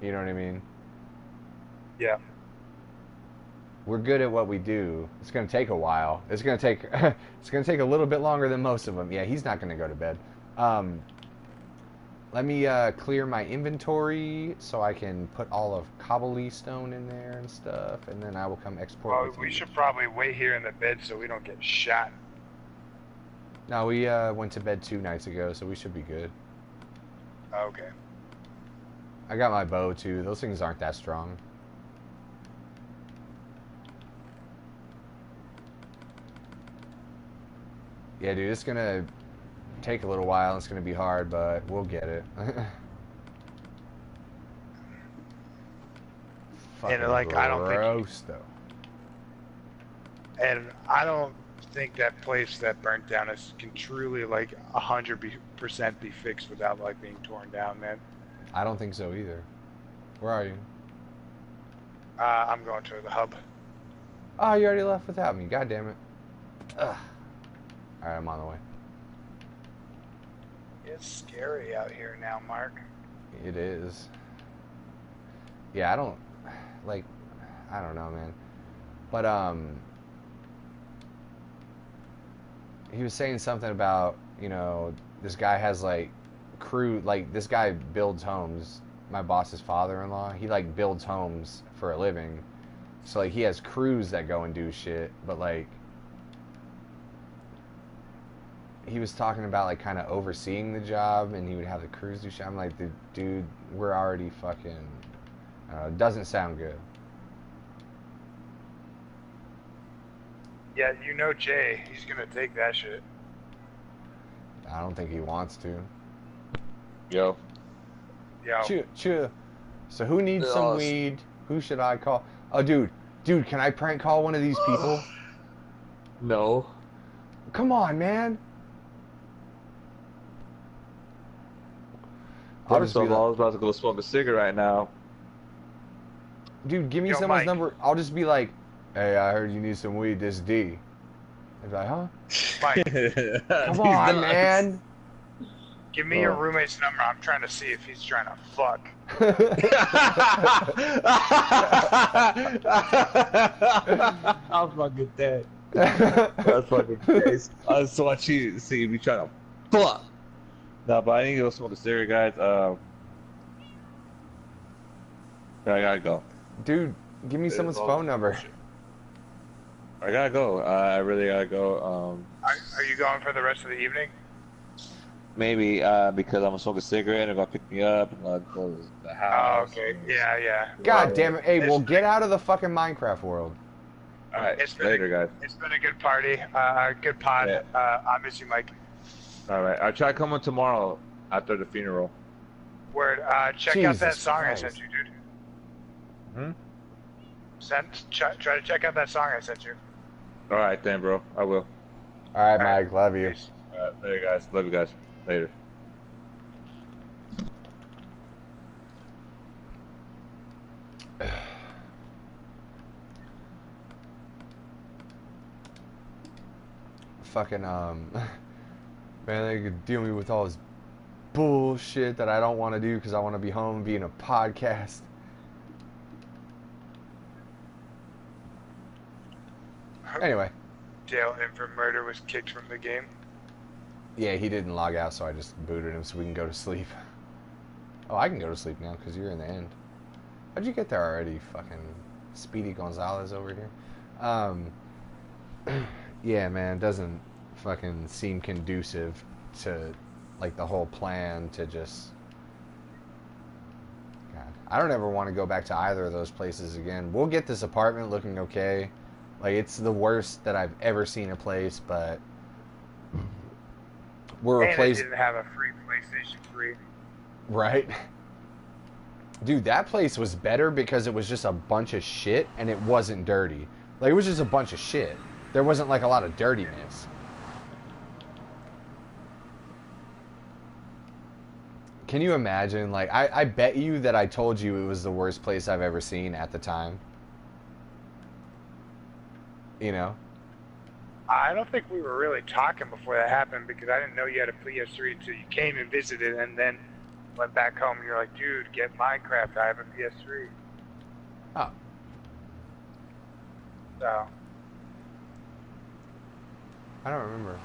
You know what I mean? Yeah. We're good at what we do. It's gonna take a while. It's gonna take a little bit longer than most of them. Yeah, he's not gonna go to bed. Let me clear my inventory so I can put all of Cobblestone in there and stuff, and then I will come export. Well, with we you. should probably wait here in the bed so we don't get shot. No, we went to bed 2 nights ago, so we should be good. Okay. I got my bow too. Those things aren't that strong. Yeah, dude, it's gonna take a little while. It's gonna be hard, but we'll get it. Fucking like, I don't think- gross, though. And I don't think that place that burnt down can truly like 100% be fixed without like being torn down, man. I don't think so either. Where are you? I'm going to the hub. Oh, you already left without me. God damn it. Ugh. All right, I'm on the way. It's scary out here now, Mark. It is. Yeah, I don't know, man. But he was saying something about, this guy has like crew, like this guy builds homes. My boss's father-in-law, he like builds homes for a living. So like he has crews that go and do shit, but like he was talking about like kind of overseeing the job, and he would have the crews do shit. I'm like, dude, we're already fucking. I don't know, it doesn't sound good. Yeah, you know Jay, he's gonna take that shit. I don't think he wants to. Yo. Yo. Chew. So who needs some weed? Who should I call? Oh, dude, can I prank call one of these people? No. Come on, man. I'll just First be of all, I like, was about to go smoke a cigarette now. dude, give me Yo, someone's Mike. number. I'll just be like, hey, I heard you need some weed. This D. I'd be like, huh? Mike, Come on, man. give me your roommate's number. I'm trying to see if he's trying to fuck. I'll fucking dead. That's fucking crazy. I just want you to see me trying to fuck. No, but I need to go smoke a cigarette, guys. I gotta go. Dude, give me someone's phone number. I gotta go. I really gotta go. Are you going for the rest of the evening? Maybe because I'm gonna smoke a cigarette and they're gonna pick me up and I'll go to the Oh, house. okay. Yeah. God damn it. Hey, well, get out of the fucking Minecraft world. All right, It's been later, guys. It's been a good party. Good pod. Yeah. I miss you, Mike. All right, I'll try coming tomorrow after the funeral. Word. Check out that Jesus song Christ. I sent you, dude. Hmm? Try to check out that song I sent you. All right, then, bro. I will. All right, All right. Mike. Love you. Later, guys. Love you guys. Later. Fucking man, they could deal me with all this bullshit that I don't want to do because I want to be home being a podcast. Anyway, Jail in for murder was kicked from the game. yeah, he didn't log out, so I just booted him so we can go to sleep. Oh, I can go to sleep now because you're in the end. How'd you get there already, fucking Speedy Gonzalez over here? Yeah, man, it doesn't fucking seem conducive to, like, the whole plan to just... God, I don't ever want to go back to either of those places again. We'll get this apartment looking okay. Like, it's the worst that I've ever seen a place, but... We're And a place... it didn't have a free PlayStation 3. Right? Dude, that place was better because it was just a bunch of shit and it wasn't dirty. Like, it was just a bunch of shit. There wasn't, like, a lot of dirtiness. Can you imagine? Like, I bet you that I told you it was the worst place I've ever seen at the time. You know? I don't think we were really talking before that happened because I didn't know you had a PS3 until you came and visited and then went back home and you're like, dude, get Minecraft. I have a PS3. Oh. So, I don't remember.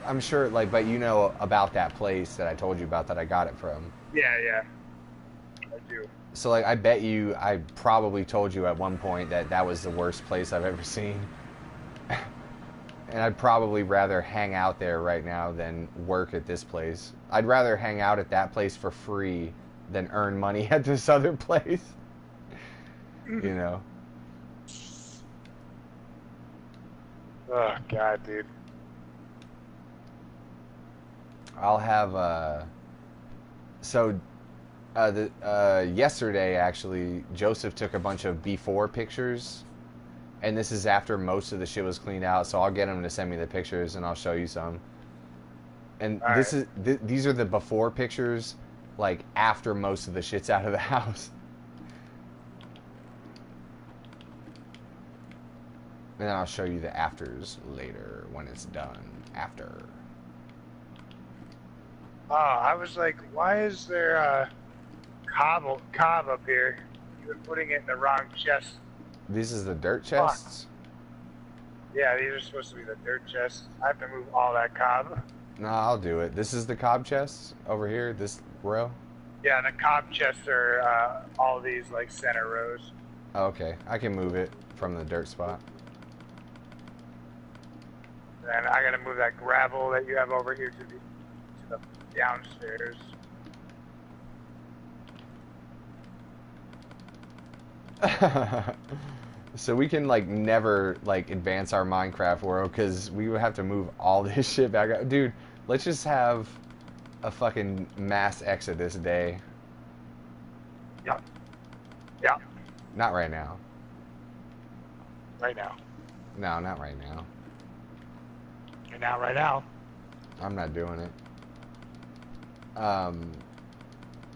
I'm sure, like, but you know about that place that I told you about that I got it from. yeah. I do. So, like, I bet you I probably told you at one point that that was the worst place I've ever seen. And I'd probably rather hang out there right now than work at this place. I'd rather hang out at that place for free than earn money at this other place. You know? Oh, God, dude. I'll have, yesterday, actually, Joseph took a bunch of before pictures, and this is after most of the shit was cleaned out, so I'll get him to send me the pictures, and I'll show you some. And All this right. is these are the before pictures, like, after most of the shit's out of the house. And then I'll show you the afters later, when it's done, after. Oh, I was like, why is there cob up here? You were putting it in the wrong chest. This is the dirt chests? Yeah, these are supposed to be the dirt chests. I have to move all that cob. No, I'll do it. This is the cob chests over here, this row? Yeah, the cob chests are all these like center rows. Oh, okay, I can move it from the dirt spot. And I gotta move that gravel that you have over here to the downstairs. So we can, like, never, like, advance our Minecraft world because we would have to move all this shit back up. Dude, let's just have a fucking mass exodus day. Yeah. Yeah. Not right now. Right now. No, not right now. Right now. I'm not doing it.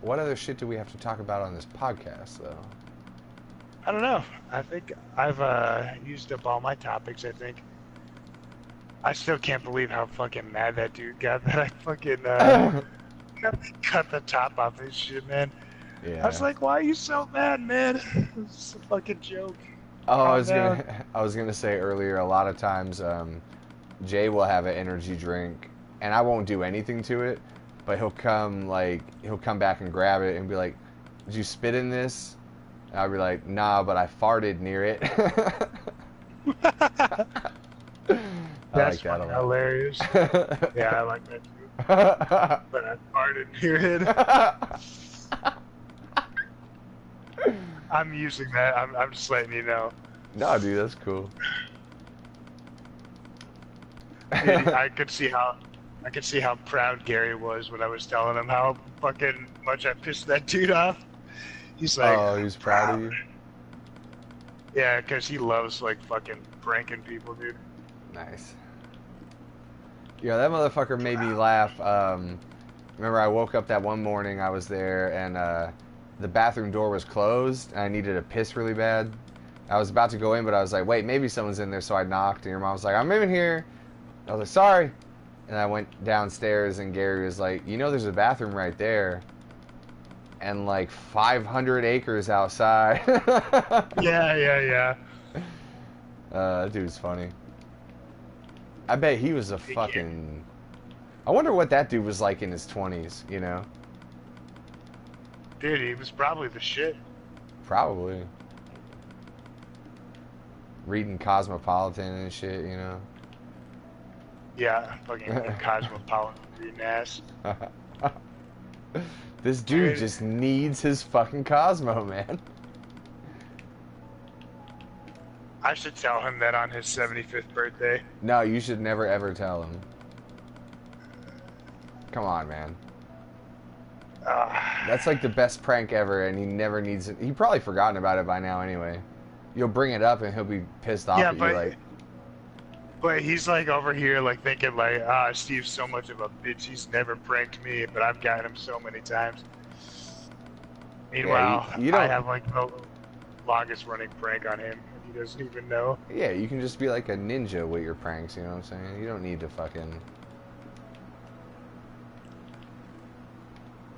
What other shit do we have to talk about on this podcast, though? I don't know. I think I've used up all my topics, I think. I still can't believe how fucking mad that dude got that I fucking cut the top off his shit, man. Yeah. I was like, why are you so mad, man? It's a fucking joke. Oh, Calm I was gonna say earlier. A lot of times, Jay will have an energy drink, and I won't do anything to it, but he'll come back and grab it and be like, "Did you spit in this?" And I'll be like, "Nah, but I farted near it." That's I like that a fucking lot. hilarious. Yeah, I like that too. But I farted near it. I'm using that. I'm just letting you know. No, dude, that's cool. I could see how proud Gary was when I was telling him how fucking much I pissed that dude off. He's like, Oh, he was proud of you. Yeah, because he loves, like, fucking pranking people, dude. Nice. Yeah, that motherfucker made me laugh. Remember, I woke up that one morning, I was there, and the bathroom door was closed, and I needed to piss really bad. I was about to go in, but I was like, wait, maybe someone's in there, so I knocked, and your mom was like, I'm in here. I was like, sorry. And I went downstairs, and Gary was like, you know there's a bathroom right there. And like 500 acres outside. Yeah. That dude's funny. I bet he was a fucking... I wonder what that dude was like in his 20s, you know? Dude, he was probably the shit. Probably. Reading Cosmopolitan and shit, you know? Yeah, fucking cosmopolitan reading ass. This dude just needs his fucking Cosmo, man. I should tell him that on his 75th birthday. No, you should never ever tell him. Come on, man. That's like the best prank ever, and he never needs it. He probably forgotten about it by now anyway. You'll bring it up, and he'll be pissed off at you, like... But he's like over here, like thinking, like, Steve's so much of a bitch. He's never pranked me, but I've gotten him so many times. Meanwhile, yeah, you don't... I have like the longest running prank on him. He doesn't even know. Yeah, you can just be like a ninja with your pranks. You know what I'm saying? You don't need to fucking...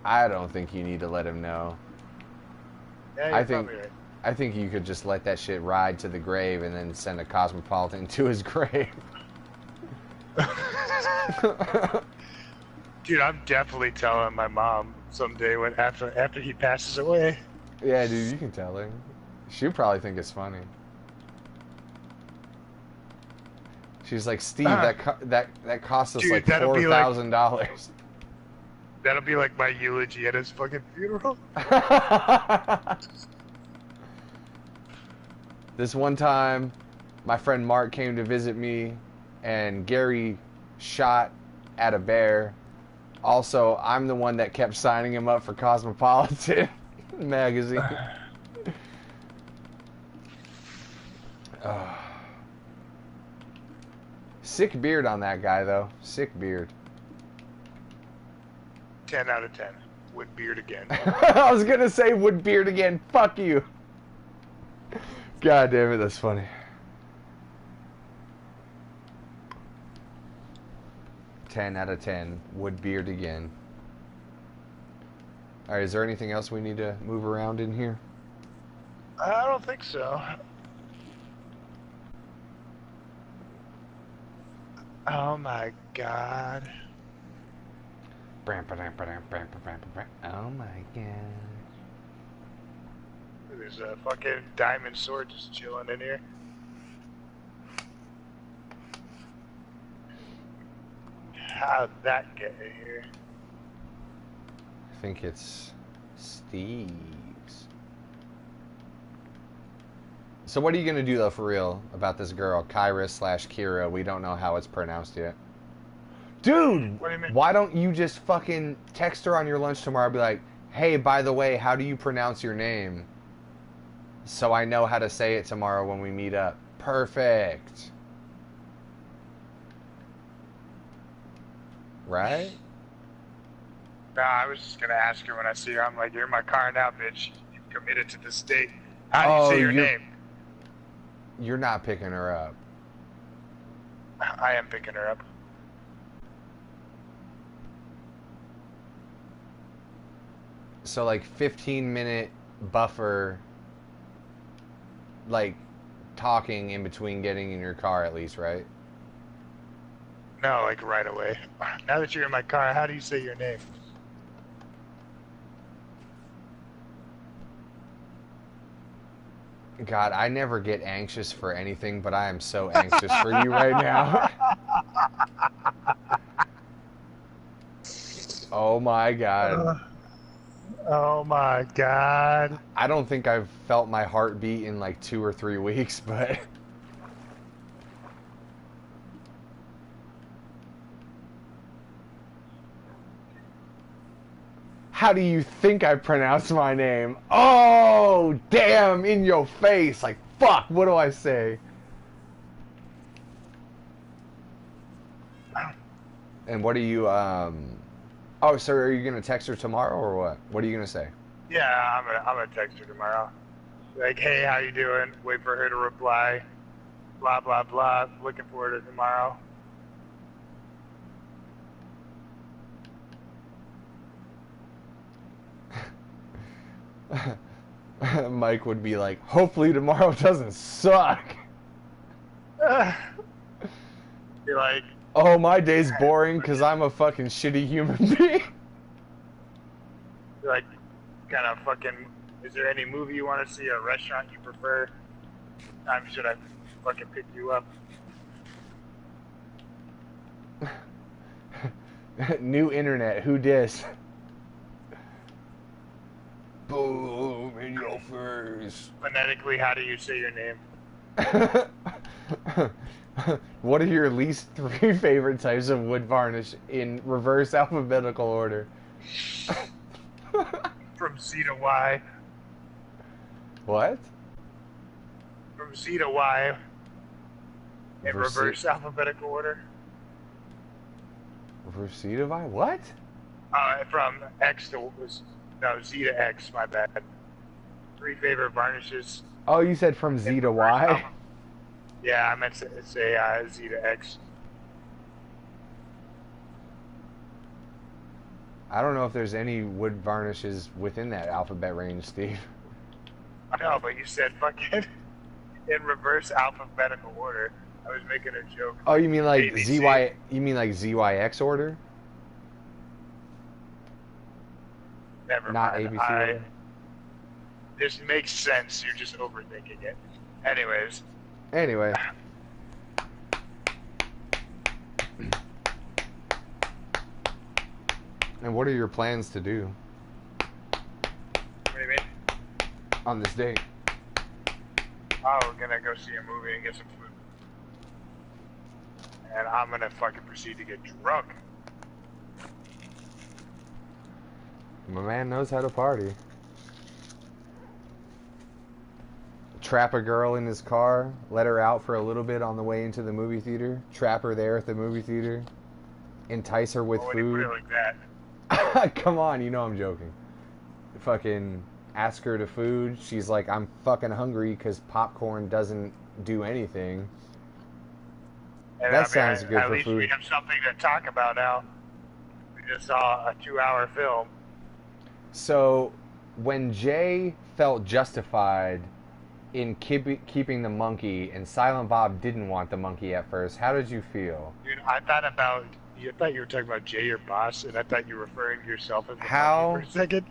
I don't think you need to let him know. Yeah, you're probably right. I think you could just let that shit ride to the grave and then send a Cosmopolitan to his grave. Dude, I'm definitely telling my mom someday when after he passes away. Yeah, dude, you can tell her. She'll probably think it's funny. She's like, Steve, that cost us dude, like $4,000. That'll be like my eulogy at his fucking funeral. This one time, my friend Mark came to visit me, and Gary shot at a bear. Also, I'm the one that kept signing him up for Cosmopolitan magazine. Sick beard on that guy, though. Sick beard. 10 out of 10. Wood beard again. I was gonna say wood beard again. Fuck you. God damn it, that's funny. Ten out of 10. Wood beard again. Alright, is there anything else we need to move around in here? I don't think so. Oh my god. Oh my god. There's a fucking diamond sword just chilling in here. How'd that get in here? I think it's Steve's. So what are you going to do, though, for real, about this girl, Kyra/Kira? We don't know how it's pronounced yet. Dude, what do you mean? Why don't you just fucking text her on your lunch tomorrow and be like, hey, by the way, how do you pronounce your name? So I know how to say it tomorrow when we meet up. Perfect. Right? Nah, I was just gonna ask her when I see her. I'm like, you're in my car now, bitch. You committed to this date. How do you say your name? You're not picking her up. I am picking her up. So like 15-minute buffer, like talking in between getting in your car at least, right? No, like right away. Now that you're in my car, how do you say your name? God, I never get anxious for anything, but I am so anxious for you right now. Oh my God. Oh my God. I don't think I've felt my heartbeat in like 2 or 3 weeks, but... How do you think I pronounce my name? Oh, damn, in your face. Like, Fuck, what do I say? And what are you, oh, so are you going to text her tomorrow or what? What are you going to say? Yeah, I'm gonna text her tomorrow. Like, hey, how you doing? Wait for her to reply. Blah, blah, blah. Looking forward to tomorrow. Mike would be like, hopefully tomorrow doesn't suck. Be like, Oh, my day's boring because I'm a fucking shitty human being. be like, kind of fucking, is there any movie you want to see, a restaurant you prefer? Time should I fucking pick you up? New internet, who dis? Boom in your face. Phonetically, how do you say your name? What are your least 3 favorite types of wood varnish in reverse alphabetical order? From Z to Y. What? From Z to Y. In Reverse- reverse alphabetical order. Reversitivai? What? From X to no Z to X. My bad. 3 favorite varnishes. Oh, you said from Z to Y? Yeah, I meant to say Z to X. I don't know if there's any wood varnishes within that alphabet range, Steve. I know, but you said fucking in reverse alphabetical order. I was making a joke. Oh, you mean like ABC. ZY? You mean like ZYX order? Never Not mind. ABC order? This makes sense. You're just overthinking it. Anyways, Anyway. And what are your plans to do what do you mean? on this date? Oh, we're gonna go see a movie and get some food. And I'm gonna fucking proceed to get drunk. My man knows how to party. Trap a girl in his car, let her out for a little bit on the way into the movie theater, trap her there at the movie theater, entice her with Well, when you put food. it like that. Come on, you know I'm joking. Fucking ask her to food. She's like, I'm fucking hungry because popcorn doesn't do anything. And That sounds good at for least food. we have something to talk about now. We just saw a 2-hour film. So, when Jay felt justified in keeping the monkey and Silent Bob didn't want the monkey at first, how did you feel? Dude, I thought you were talking about Jay, your boss, and I thought you were referring to yourself as the How? monkey for a second.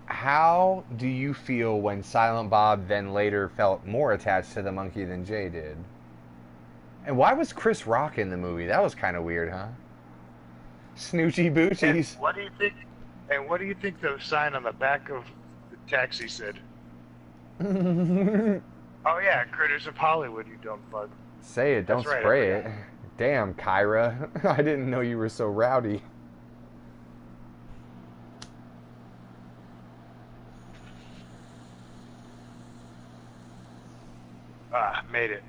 How do you feel when Silent Bob then later felt more attached to the monkey than Jay did? And why was Chris Rock in the movie? That was kind of weird, huh? Snoochy And boochies. what do you think? And what do you think the sign on the back of the taxi said? Oh yeah, Critters of Hollywood, you dumb fuck. Say it, don't That's right, I spray it. forgot. Damn, Kyra. I didn't know you were so rowdy. Made it.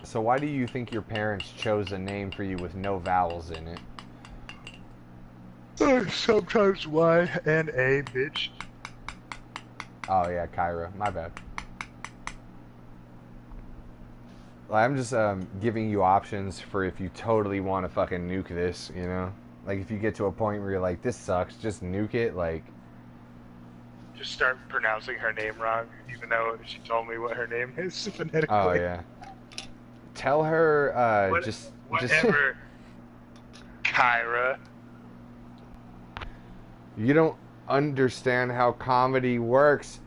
So why do you think your parents chose a name for you with no vowels in it? Sometimes Y and A, bitch. Oh yeah, Kyra. My bad. Well, I'm just giving you options for if you totally want to fucking nuke this, you know? Like if you get to a point where you're like, this sucks, just nuke it, like... Just start pronouncing her name wrong, even though she told me what her name is phonetically. Oh yeah. Tell her, just... Whatever. Kyra. You don't understand how comedy works,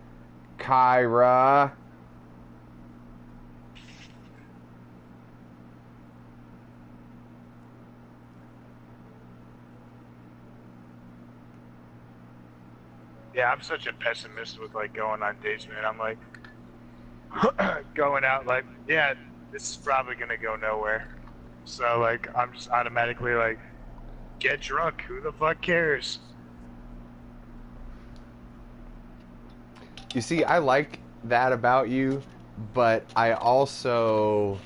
Kyra. Yeah, I'm such a pessimist with like going on dates, man. I'm like going out like, yeah, this is probably gonna go nowhere. So like, I'm just automatically like, get drunk. Who the fuck cares? You see, I like that about you, but I also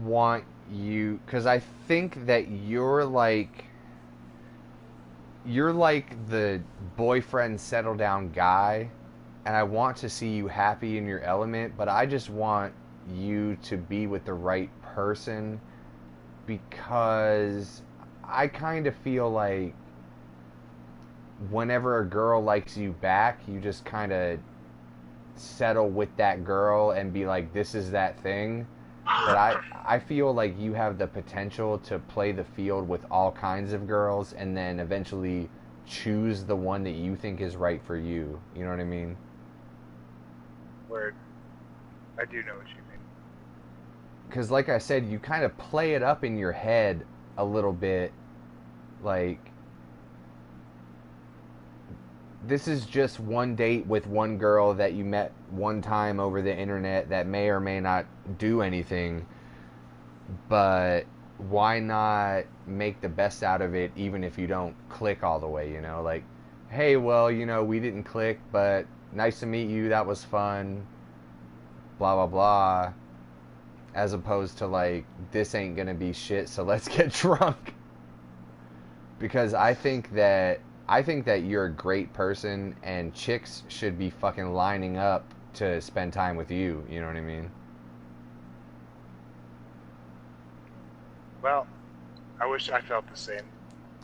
want you, because I think that you're like the boyfriend settle down guy, and I want to see you happy in your element, but I just want you to be with the right person, because I kind of feel like whenever a girl likes you back, you just kind of settle with that girl and be like, this is that thing. But I feel like you have the potential to play the field with all kinds of girls and then eventually choose the one that you think is right for you. You know what I mean? Word. I do know what you mean. Because like I said, you kind of play it up in your head a little bit. Like, this is just one date with one girl that you met one time over the internet that may or may not do anything, but why not make the best out of it even if you don't click all the way, you know? Like, hey, well, you know, we didn't click, but nice to meet you, that was fun, blah, blah, blah, as opposed to like, this ain't gonna be shit, so let's get drunk. Because I think that you're a great person, and chicks should be fucking lining up to spend time with you. You know what I mean? Well, I wish I felt the same.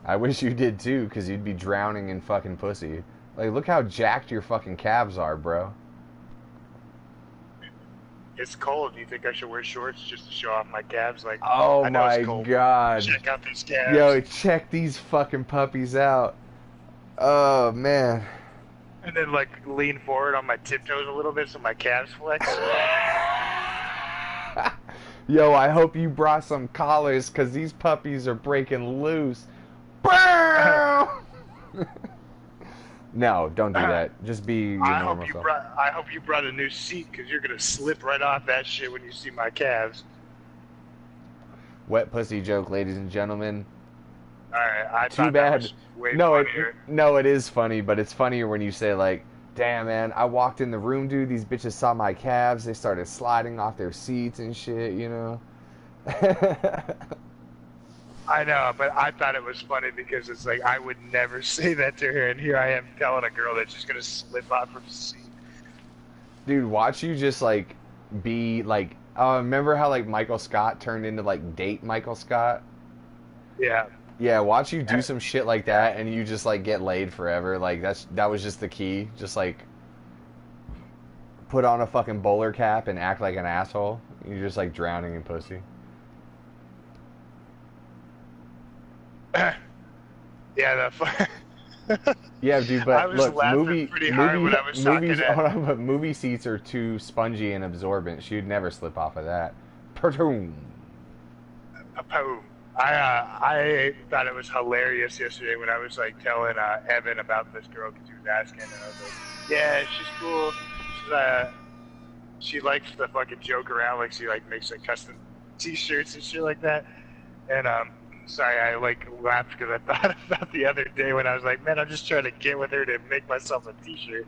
I wish you did too, because you'd be drowning in fucking pussy. Like, look how jacked your fucking calves are, bro. It's cold. Do you think I should wear shorts just to show off my calves? Like, Oh I know my it's cold. god. Check out these calves. Yo, check these fucking puppies out. Oh, man. And then, like, lean forward on my tiptoes a little bit so my calves flex. Yo, I hope you brought some collars, because these puppies are breaking loose. No, don't do that. Just be your normal self. I hope you brought a new seat, because you're going to slip right off that shit when you see my calves. Wet pussy joke, ladies and gentlemen. Alright, I Too thought bad. that was way No, funnier. it is funny, but it's funnier when you say like, damn man, I walked in the room, dude, these bitches saw my calves, they started sliding off their seats and shit, you know? I know, but I thought it was funny because it's like, I would never say that to her, and here I am telling a girl that she's going to slip off her seat. Dude, watch you just like be like, remember how like Michael Scott turned into like date Michael Scott? Yeah. Yeah, watch you do some shit like that and you just like get laid forever. Like that was just the key. Just like put on a fucking bowler cap and act like an asshole. You're just like drowning in pussy. Yeah, Yeah, dude, I but was look, laughing pretty hard when I was talking to- hold on, but movie seats are too spongy and absorbent. She'd never slip off of that. Pertoon. a poem. I thought it was hilarious yesterday when I was like telling Evan about this girl because he was asking, and I was like, "Yeah, she's cool. She likes to fucking joke around, like she like makes like custom T-shirts and shit like that." And sorry, I like laughed because I thought about the other day when I was like, "Man, I'm just trying to get with her to make myself a T-shirt."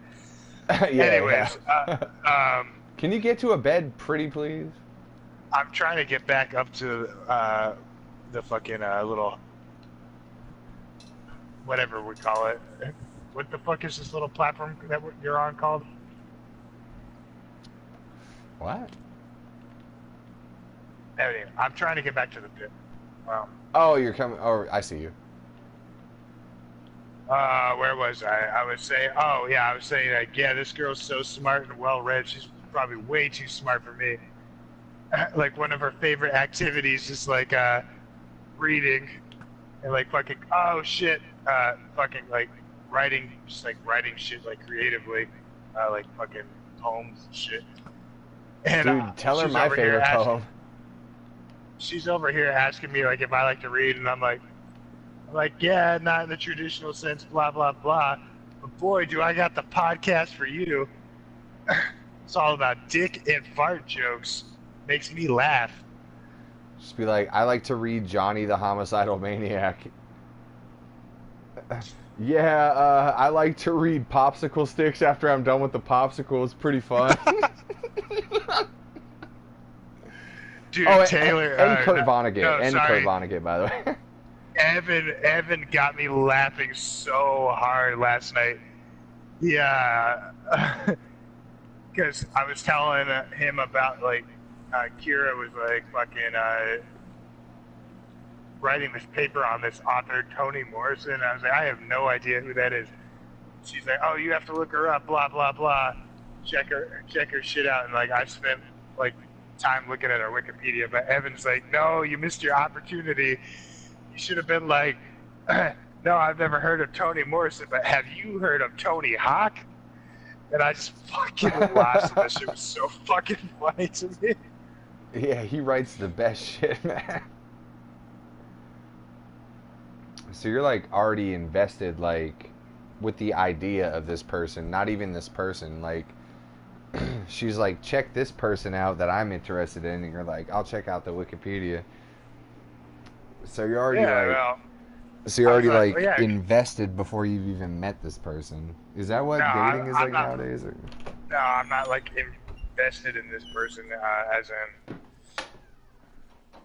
Yeah, Anyways, yeah. Can you get to a bed, pretty please? I'm trying to get back up to the fucking little whatever we call it. What the fuck is this little platform that you're on called? What? Anyway, I'm trying to get back to the pit. Oh, you're coming. Oh, I see you. Where was I? I was saying, like, yeah, this girl's so smart and well-read. She's probably way too smart for me. Like, one of her favorite activities is, like, reading and, like, fucking, oh, shit, fucking, like, writing, just, like, writing shit, like, creatively, like, fucking poems and shit. And, dude, tell her my favorite poem. She's over here asking me, like, if I like to read, and I'm like, yeah, not in the traditional sense, blah, blah, blah. But boy, do I got the podcast for you. It's all about dick and fart jokes. Makes me laugh. Just be like, I like to read Johnny the Homicidal Maniac. Yeah, I like to read popsicle sticks after I'm done with the popsicle. It's pretty fun. Dude, Oh, Taylor. and Kurt No, Vonnegut. no, And sorry. Kurt Vonnegut, by the way. Evan got me laughing so hard last night. Yeah, because I was telling him about like Kira was like fucking writing this paper on this author Toni Morrison. I was like, I have no idea who that is. She's like, oh, you have to look her up. Blah blah blah. Check her shit out. And like I spent like time looking at her Wikipedia, but Evan's like, no, you missed your opportunity. You should have been like, no, I've never heard of Toni Morrison, but have you heard of Tony Hawk? And I just fucking laughed. That shit was so fucking funny to me. Yeah, he writes the best shit, man. So you're like already invested, like, with the idea of this person, not even this person. Like, she's like, check this person out that I'm interested in, and you're like, I'll check out the Wikipedia. So you're already so you're already like yeah. invested before you've even met this person. Is that what dating is like nowadays? Or? No, I'm not like invested in this person as in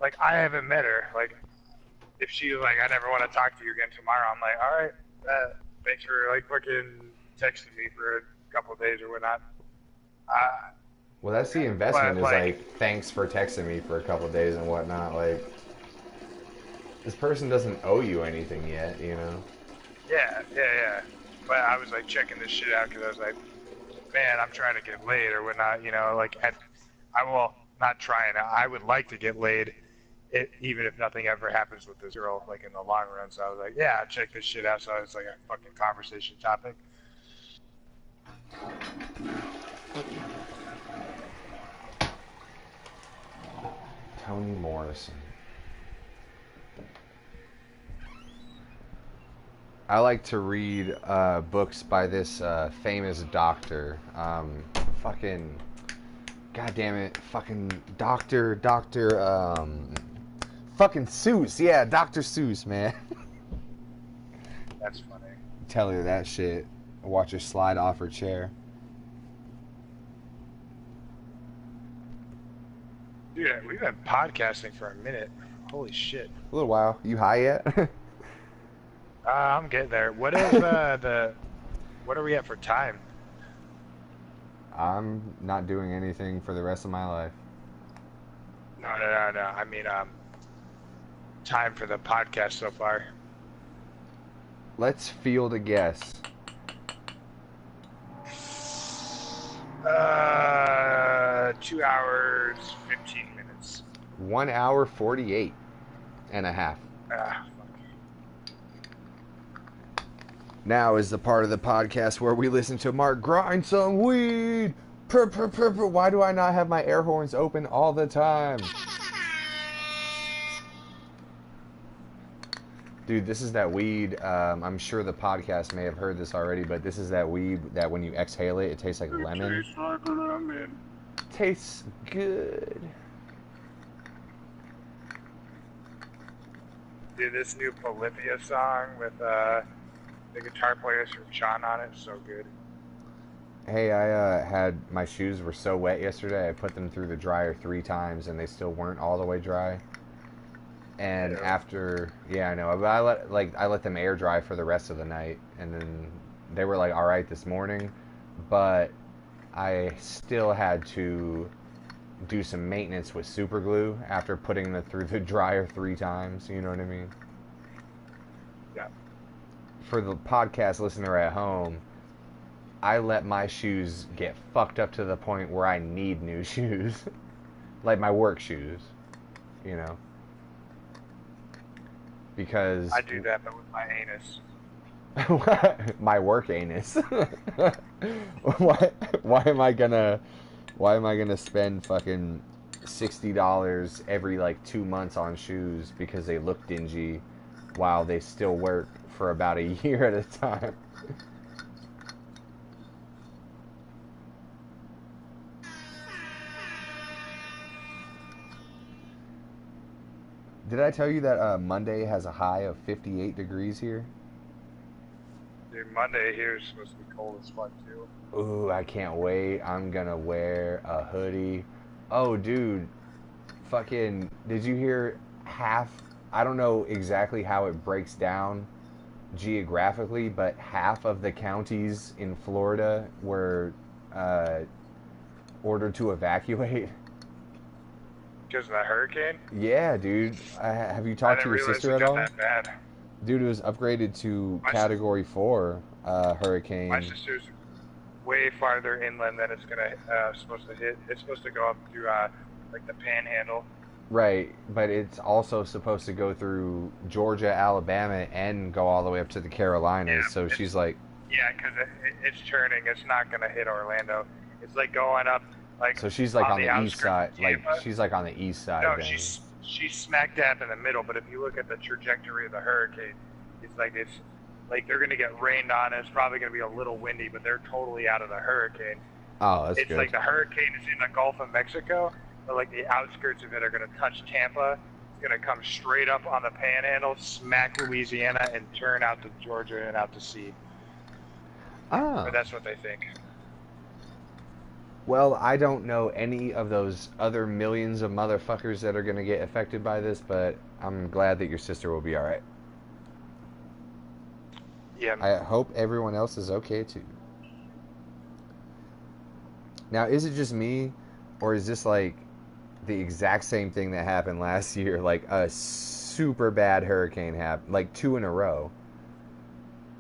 like I haven't met her. Like if she's like I never want to talk to you again tomorrow, I'm like, all right, thanks for like fucking texting me for a couple of days or whatnot. Well, that's the investment. Is like thanks for texting me for a couple of days and whatnot. Like this person doesn't owe you anything yet, you know. Yeah. But I was like checking this shit out because I was like, man, I'm trying to get laid or whatnot, you know. Like I will not trying. I would like to get laid, even if nothing ever happens with this girl, like in the long run. So I was like, yeah, check this shit out. So it's like a fucking conversation topic. Toni Morrison. I like to read books by this famous doctor. Fucking, goddamn it, fucking Doctor, fucking Seuss. Yeah, Dr. Seuss, man. That's funny. Tell her that shit. Watch her slide off her chair. Dude, we've been podcasting for a minute. Holy shit. A little while. You high yet? I'm getting there. What is what are we at for time? I'm not doing anything for the rest of my life. No. I mean, time for the podcast so far. Let's field a guess. 2 hours, 15 minutes. 1 hour, 48 and a half. Now is the part of the podcast where we listen to Mark grind some weed. Why do I not have my air horns open all the time? Dude, this is that weed. I'm sure the podcast may have heard this already, but this is that weed that when you exhale it, it tastes like lemon. Tastes like lemon. Tastes good. Dude, this new Polyphia song with the guitar players from Sean on it is so good. Hey, I had my shoes were so wet yesterday. I put them through the dryer 3 times, and they still weren't all the way dry. And after, I know, but I let them air dry for the rest of the night, and then they were like all right this morning, but I still had to do some maintenance with super glue after putting them through the dryer 3 times. You know what I mean? Yeah. For the podcast listener at home, I let my shoes get fucked up to the point where I need new shoes, like my work shoes, you know. Because I do that, but with my anus. my work anus. Why am I gonna spend fucking $60 every like 2 months on shoes because they look dingy while they still work for about a year at a time? Did I tell you that Monday has a high of 58 degrees here? Dude, Monday here is supposed to be cold as fuck too. Ooh, I can't wait. I'm gonna wear a hoodie. Oh, dude, fucking, did you hear I don't know exactly how it breaks down geographically, but half of the counties in Florida were ordered to evacuate. Because of the hurricane? Yeah, dude. Have you talked to your sister at all? That bad. Dude, it was upgraded to Category 4 hurricane. My sister's way farther inland than it's supposed to hit. It's supposed to go up through like the Panhandle. Right, but it's also supposed to go through Georgia, Alabama, and go all the way up to the Carolinas. Yeah, so she's like, yeah, because it's turning. It's not gonna hit Orlando. It's like going up like. So she's like on the east side. Like Tampa. she's like on the east side. No, then. she's smack dab in the middle. But if you look at the trajectory of the hurricane, it's like they're gonna get rained on. And it's probably gonna be a little windy, but they're totally out of the hurricane. Oh, that's it's good. Like the hurricane is in the Gulf of Mexico, but like the outskirts of it are gonna touch Tampa. It's gonna come straight up on the Panhandle, smack Louisiana, and turn out to Georgia and out to sea. Ah. But that's what they think. Well, I don't know any of those other millions of motherfuckers that are going to get affected by this, but I'm glad that your sister will be alright. Yeah. I hope everyone else is okay too. Now, is it just me, or is this like the exact same thing that happened last year? Like a super bad hurricane happened, like 2 in a row.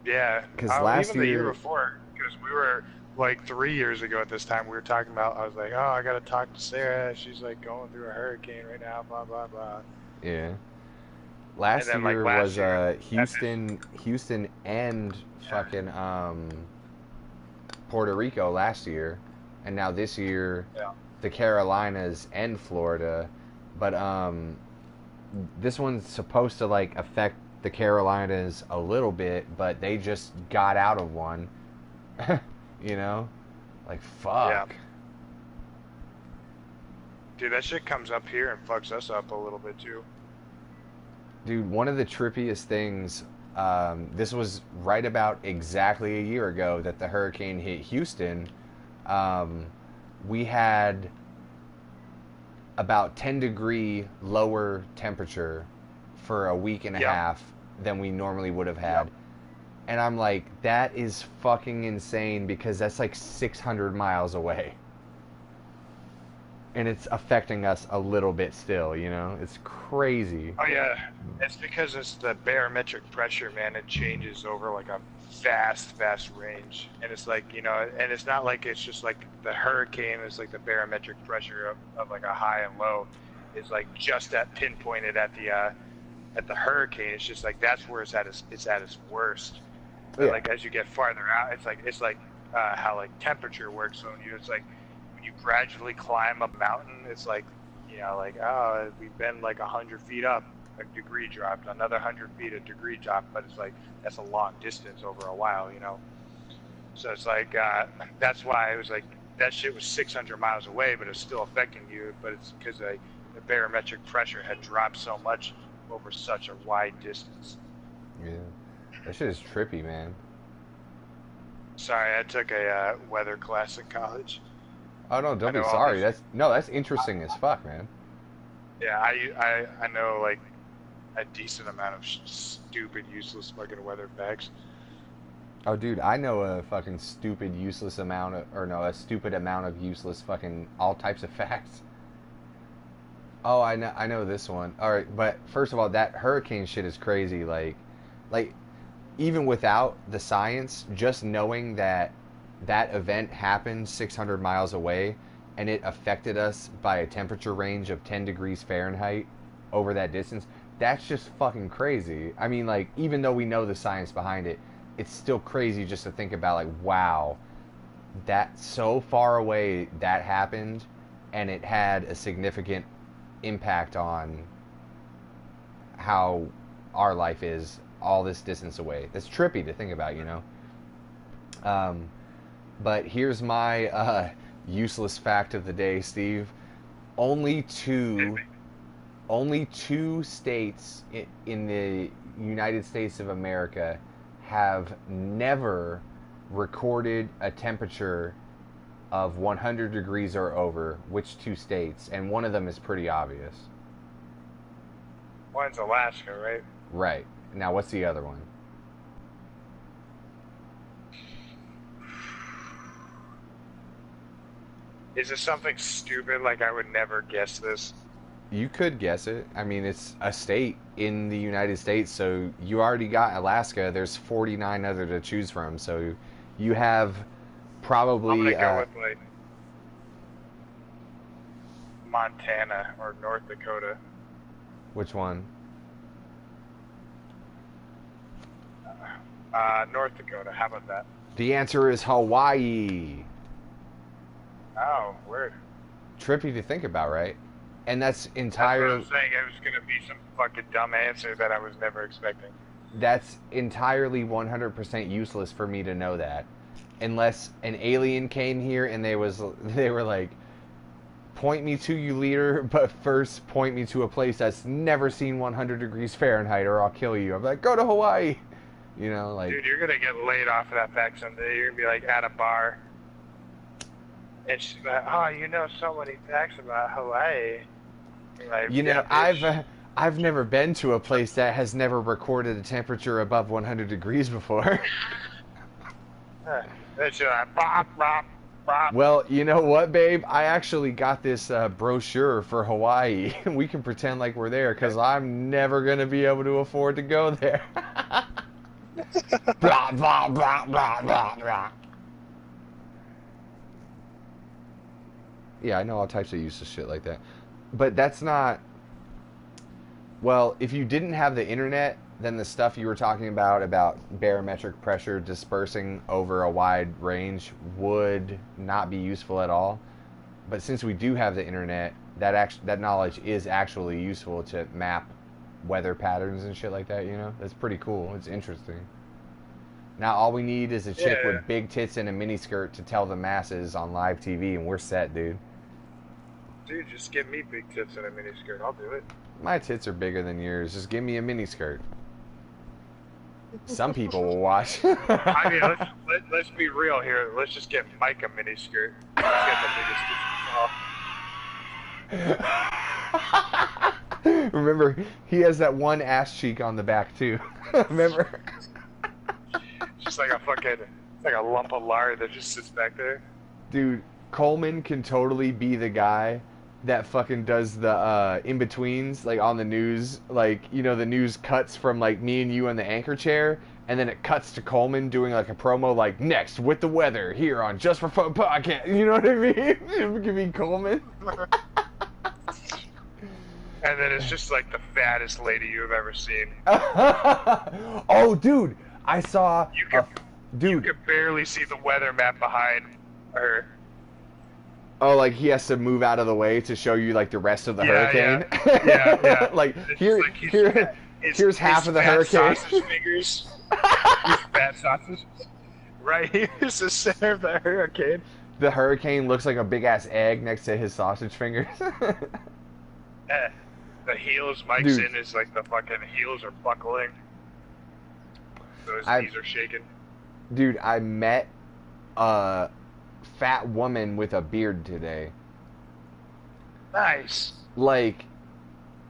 Yeah. Because last even the year year before, because we were like 3 years ago at this time, we were talking about. I was like, oh, I gotta talk to Sarah. She's like going through a hurricane right now. Blah blah blah. Yeah. Last then, year like, was Houston and fucking Puerto Rico last year, and now this year the Carolinas and Florida, but this one's supposed to like affect the Carolinas a little bit, but they just got out of one. You know, like fuck. Yeah. Dude, that shit comes up here and fucks us up a little bit too. Dude, one of the trippiest things, this was right about exactly a year ago that the hurricane hit Houston. We had about 10-degree lower temperature for a week and a half than we normally would have had. And I'm like, that is fucking insane because that's like 600 miles away. And it's affecting us a little bit still, you know? It's crazy. Oh, yeah. It's because it's the barometric pressure, man. It changes over like a vast range. And it's like, you know, and it's not like it's just like the hurricane is like the barometric pressure of like a high and low is like just that pinpointed at the hurricane. It's just like that's where it's at its worst. But like as you get farther out, it's like how like temperature works. So it's like when you gradually climb a mountain, it's like, you know, like, oh, we've been like 100 feet up, a degree dropped, another 100 feet, a degree dropped. But it's like that's a long distance over a while, you know. So it's like that's why it was like that shit was 600 miles away, but it's still affecting you. But it's because the barometric pressure had dropped so much over such a wide distance. Yeah. That shit is trippy, man. Sorry, I took a weather class in college. Oh no, don't be sorry. That's interesting as fuck, man. Yeah, I know like a decent amount of stupid, useless fucking weather facts. Oh, dude, I know a fucking stupid, useless amount a stupid amount of useless fucking all types of facts. Oh, I know this one. All right, but first of all, that hurricane shit is crazy. Like. Even without the science, just knowing that event happened 600 miles away and it affected us by a temperature range of 10 degrees Fahrenheit over that distance, that's just fucking crazy. I mean, like, even though we know the science behind it, it's still crazy just to think about, like, wow, that so far away that happened and it had a significant impact on how our life is all this distance away. That's trippy to think about, you know. But here's my useless fact of the day, Steve. Only two states in the United States of America have never recorded a temperature of 100 degrees or over? Which 2 states? And one of them is pretty obvious. One's Alaska, right? Right. Now, what's the other one? Is this something stupid? Like, I would never guess this. You could guess it. I mean, it's a state in the United States, so you already got Alaska. There's 49 other to choose from, so you have probably... I'm gonna go with, like, Montana or North Dakota. Which one? North Dakota. How about that? The answer is Hawaii. Oh, weird. Trippy to think about, right? And that's That's entire... what I'm saying. It was gonna be some fucking dumb answer that I was never expecting. That's entirely 100% useless for me to know that. Unless an alien came here and they were like, point me to you, leader, but first point me to a place that's never seen 100 degrees Fahrenheit or I'll kill you. I'm like, go to Hawaii. You know, like... Dude, you're gonna get laid off of that fact someday. You're gonna be like at a bar. And she's like, oh, you know so many facts about Hawaii. Like, You know, yeah, I've never been to a place that has never recorded a temperature above 100 degrees before. then she's like, bop, bop, bop. Well, you know what, babe? I actually got this brochure for Hawaii. We can pretend like we're there, because I'm never going to be able to afford to go there. Blah, blah, blah, blah, blah, blah. Yeah, I know all types of useless shit like that. But that's not... Well, if you didn't have the internet, then the stuff you were talking about barometric pressure dispersing over a wide range would not be useful at all. But since we do have the internet, that knowledge is actually useful to map weather patterns and shit like that, you know? That's pretty cool. It's interesting. Now all we need is a chick with big tits and a miniskirt to tell the masses on live TV, and we're set, dude. Dude, just give me big tits and a miniskirt. I'll do it. My tits are bigger than yours. Just give me a miniskirt. Some people will watch. I mean, let's be real here. Let's just get Mike a miniskirt. He's got the biggest tits. Remember, he has that one ass cheek on the back too. Remember? Just like a fucking, it's like a lump of lard that just sits back there. Dude, Coleman can totally be the guy that fucking does the in-betweens, like on the news. Like, you know, the news cuts from like me and you on the anchor chair, and then it cuts to Coleman doing like a promo like, next with the weather here on Just for Fun Podcast. You know what I mean? It could be Coleman. And then it's just like the fattest lady you've ever seen. Oh, dude, I saw... You could barely see the weather map behind her. Oh, like he has to move out of the way to show you like the rest of the hurricane. Yeah. Like It's here's half of the hurricane. Sausage fingers. His fat sausages. Right here's the center of the hurricane. The hurricane looks like a big ass egg next to his sausage fingers. The heels Mike's in is like the fucking heels are buckling. So his knees are shaking. Dude, I met a fat woman with a beard today. Nice. Like,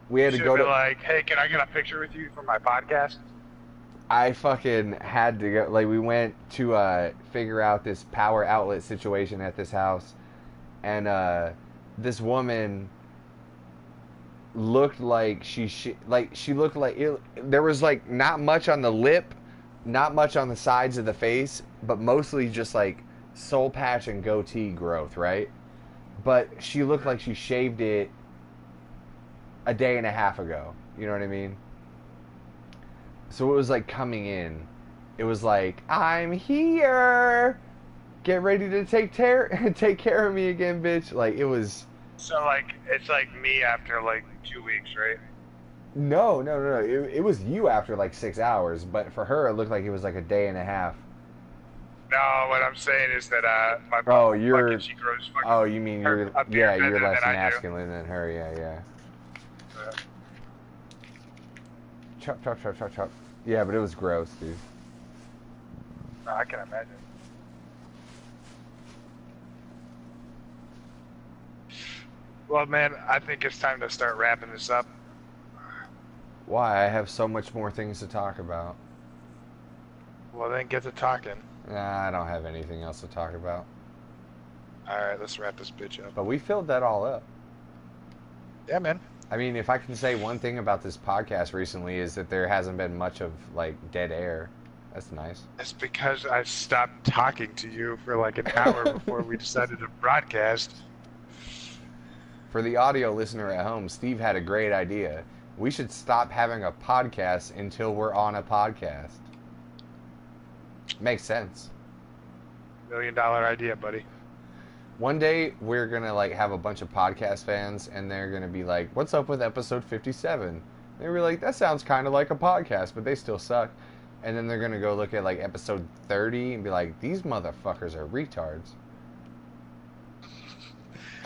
we had to go to... like, hey, can I get a picture with you for my podcast? I fucking had to go... Like, we went to figure out this power outlet situation at this house. And this woman looked like she looked like... there was, like, not much on the lip, not much on the sides of the face, but mostly just, like, soul patch and goatee growth, right? But she looked like she shaved it a day and a half ago. You know what I mean? So it was like coming in. It was like, I'm here. Get ready to take care of me again, bitch. Like, it was... So, like, it's like me after, like, 2 weeks, right? No. It was you after, like, 6 hours. But for her, it looked like it was, like, a day and a half. No, what I'm saying is that, my you're... she grows fucking... Oh, you mean you're... Yeah, you're less masculine than her, yeah. Chop. Yeah, but it was gross, dude. I can imagine. Well, man, I think it's time to start wrapping this up. Why? I have so much more things to talk about. Well, then get to talking. Nah, I don't have anything else to talk about. All right, let's wrap this bitch up. But we filled that all up. Yeah, man. I mean, if I can say one thing about this podcast recently is that there hasn't been much of, like, dead air. That's nice. It's because I stopped talking to you for like an hour before we decided to broadcast. For the audio listener at home, Steve had a great idea. We should stop having a podcast until we're on a podcast. Makes sense. $1 million idea, buddy. One day we're gonna like have a bunch of podcast fans, and they're gonna be like, "What's up with episode 57?" They were like, "That sounds kind of like a podcast, but they still suck." And then they're gonna go look at like episode 30 and be like, "These motherfuckers are retards."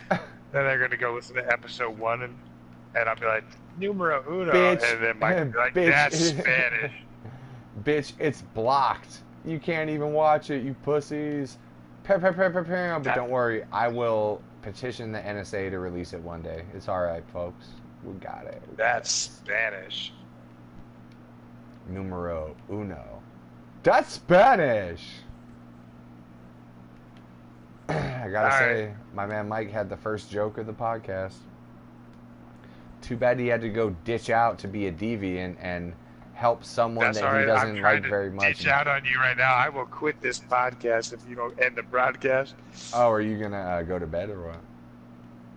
Then they're gonna go listen to episode 1, and I'll be like, "Numero uno," Bitch. and then Mike will be like, Bitch. "That's Spanish." Bitch, it's blocked. You can't even watch it, you pussies. But don't worry, I will petition the NSA to release it one day. It's alright, folks. We got it. That's Spanish. Numero uno. That's Spanish! I gotta say, my man Mike had the first joke of the podcast. Too bad he had to go ditch out to be a deviant and help someone That's that all right. he doesn't I'm trying like to very much. ditch out on you right now. I will quit this podcast if you don't end the broadcast. Oh, are you gonna go to bed or what?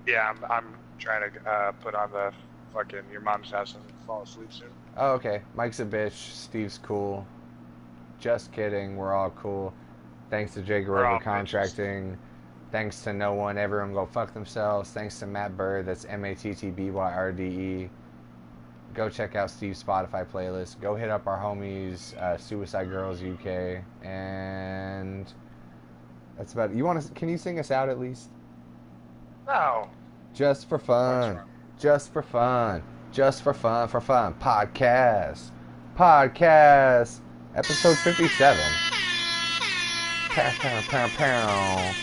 Yeah, I'm trying to put on the fucking Your Mom's House and fall asleep soon. Oh, okay. Mike's a bitch. Steve's cool. Just kidding. We're all cool. Thanks to Jay We're all Garoga Contracting. Thanks to no one. Everyone go fuck themselves. Thanks to Matt Bird. That's MattByrde. Go check out Steve's Spotify playlist. Go hit up our homies, Suicide Girls UK. And that's about it. Can you sing us out at least? No. Just for fun. Just for fun. Just for fun. Podcast. Episode 57. Pow, pow, pow, pow.